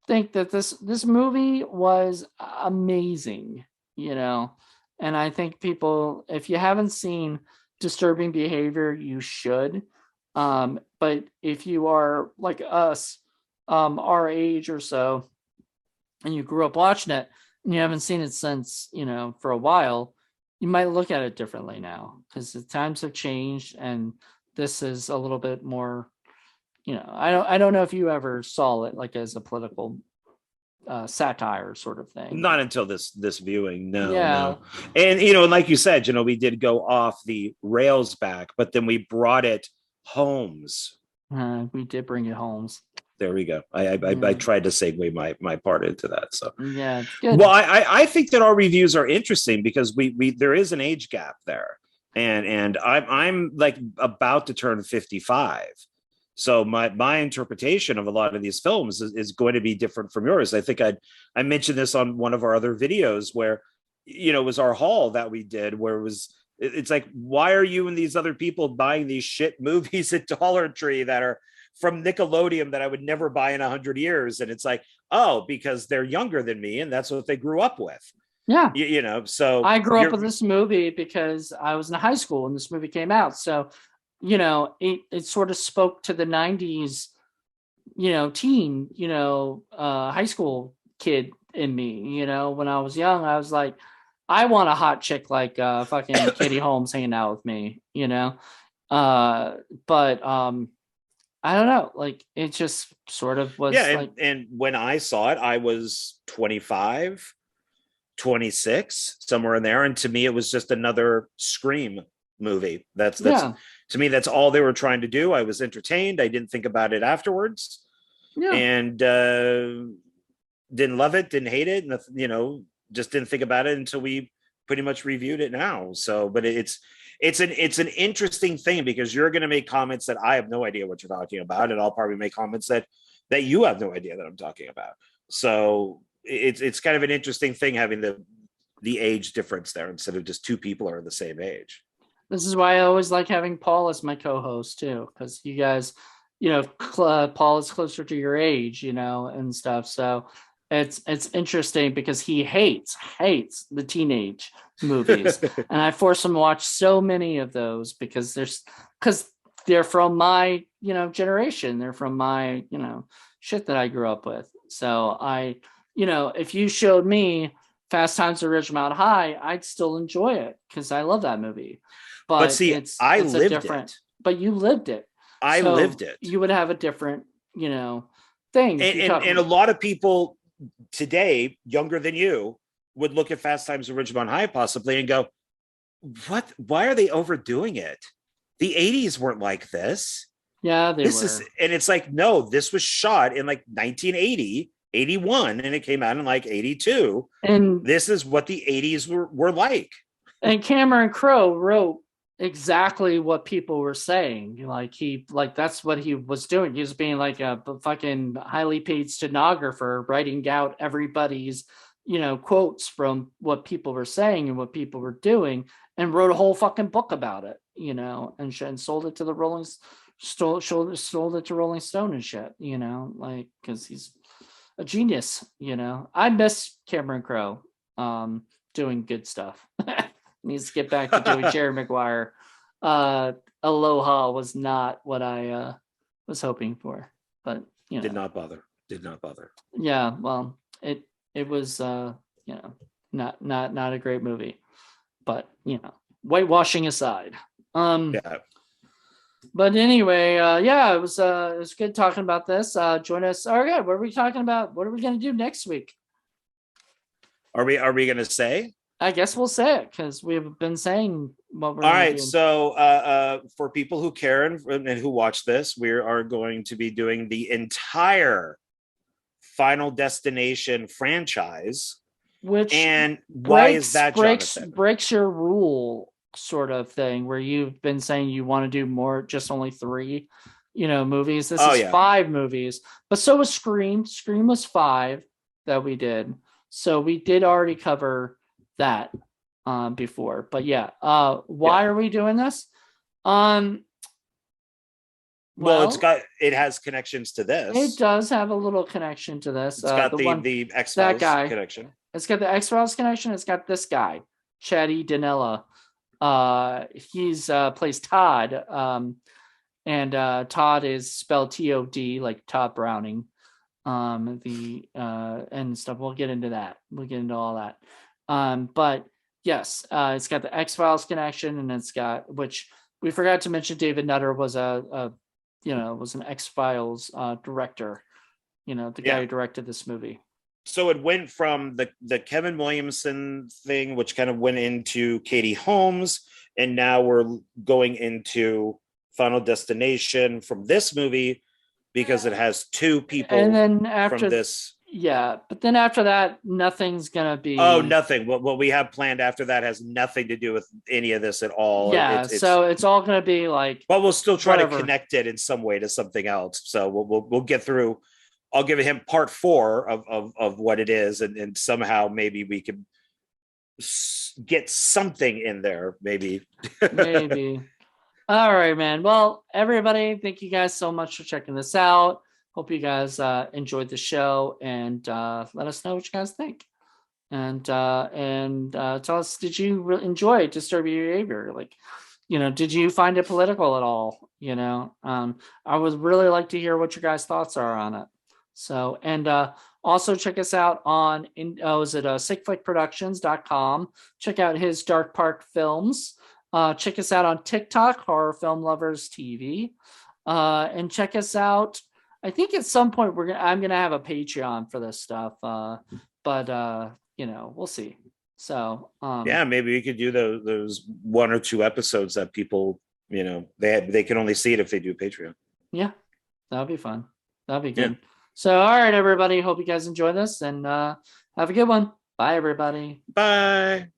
think that this movie was amazing, and I think people, if you haven't seen Disturbing Behavior, you should. But if you are like us, our age or so, and you grew up watching it and you haven't seen it since, for a while, you might look at it differently now because the times have changed, and this is a little bit more, I don't know if you ever saw it like as a political satire sort of thing.
Not until this viewing. No,
Yeah.
no. And like you said, we did go off the rails back, but then we brought it homes.
We did bring it homes.
There we go. I tried to segue my part into that. So
yeah, good.
Well, I think that our reviews are interesting because we there is an age gap there, and I'm like about to turn 55. So my interpretation of a lot of these films is going to be different from yours. I think I mentioned this on one of our other videos where, it was our haul that we did where it's like, why are you and these other people buying these shit movies at Dollar Tree that are from Nickelodeon that I would never buy in 100 years? And it's like, oh, because they're younger than me and that's what they grew up with.
Yeah.
So
I grew up with this movie because I was in high school and this movie came out. So, it sort of spoke to the 90s, teen, high school kid in me. When I was young, I was like, I want a hot chick like fucking Katie Holmes hanging out with me, but I don't know, like it just sort of was.
Yeah,
like,
and when I saw it, I was 25, 26, somewhere in there, and to me it was just another Scream movie. That's to me, that's all they were trying to do. I was entertained. I didn't think about it afterwards. Yeah. And didn't love it, didn't hate it, and just didn't think about it until we pretty much reviewed it now. So, but it's an interesting thing because you're going to make comments that I have no idea what you're talking about, and I'll probably make comments that you have no idea that I'm talking about. So it's kind of an interesting thing having the age difference there instead of just two people are the same age.
This is why I always like having Paul as my co-host too, because you guys, Paul is closer to your age, and stuff. So it's interesting because he hates the teenage movies, and I force him to watch so many of those because they're from my generation. They're from my shit that I grew up with. So if you showed me Fast Times at Ridgemont High, I'd still enjoy it because I love that movie. But
see, I lived it.
But you lived it.
I lived it.
You would have a different, thing.
And a lot of people today, younger than you, would look at Fast Times at Ridgemont High possibly and go, "What? Why are they overdoing it? The 80s weren't like this."
Yeah, they were.
And it's like, no, this was shot in like 1980, 81, and it came out in like 82. And this is what the 80s were like. And
Cameron Crowe wrote exactly what people were saying. Like that's what he was doing. He was being like a fucking highly paid stenographer, writing out everybody's quotes from what people were saying and what people were doing, and wrote a whole fucking book about it, and sold it to the sold it to Rolling Stone and shit, like because he's a genius. I miss Cameron Crowe doing good stuff. Needs to get back to doing Jerry Maguire. Aloha was not what I was hoping for, but
did not bother.
Yeah, well, it was not a great movie, but whitewashing aside.
Yeah.
But anyway, it was good talking about this. Join us. All right, what are we talking about? What are we going to do next week?
Are we going to say?
I guess we'll say it because we've been saying what we're.
All right, do. So for people who care and who watch this, we are going to be doing the entire Final Destination franchise. Why is that, Jonathan?
Breaks your rule sort of thing where you've been saying you want to do more, just only 3, movies. This is 5 movies, but so was Scream. Scream was 5 that we did. So we did already cover that before, but why are we doing this? Um,
Well,
well,
it has connections to
it
this.
does have a little connection to this.
It's got
The one,
the
that
X-Files
guy.
connection.
It's got the X-Files connection. It's got this guy, Chatty Danella. He's plays Todd. And Todd is spelled T-O-D, like Todd Browning. And stuff. We'll get into that. We'll get into all that. But yes, it's got the X-Files connection, and it's got, which we forgot to mention, David Nutter was was an X-Files director. The guy who directed this movie.
So it went from the Kevin Williamson thing, which kind of went into Katie Holmes, and now we're going into Final Destination from this movie because it has two people
And then after
from this.
Yeah, but then after that, nothing's gonna be.
Oh, nothing. What we have planned after that has nothing to do with any of this at all.
Yeah, so it's all gonna be like.
But we'll still try
whatever.
to connect it in some way to something else. So we'll get through. I'll give him part 4 of what it is, and somehow maybe we can get something in there. Maybe.
Maybe. All right, man. Well, everybody, thank you guys so much for checking this out. Hope you guys enjoyed the show, and let us know what you guys think. And tell us, did you enjoy Disturbing Behavior? Like, did you find it political at all? I would really like to hear what your guys' thoughts are on it. So, and also check us out on sickflickproductions.com. Check out his Dark Park Films. Check us out on TikTok, Horror Film Lovers TV. And check us out. I think at some point I'm gonna have a Patreon for this stuff. But we'll see. So
yeah, maybe we could do those 1 or 2 episodes that people, they can only see it if they do Patreon.
Yeah, that'll be fun. That'll be good. Yeah. So, all right, everybody. Hope you guys enjoy this, and have a good one. Bye, everybody.
Bye.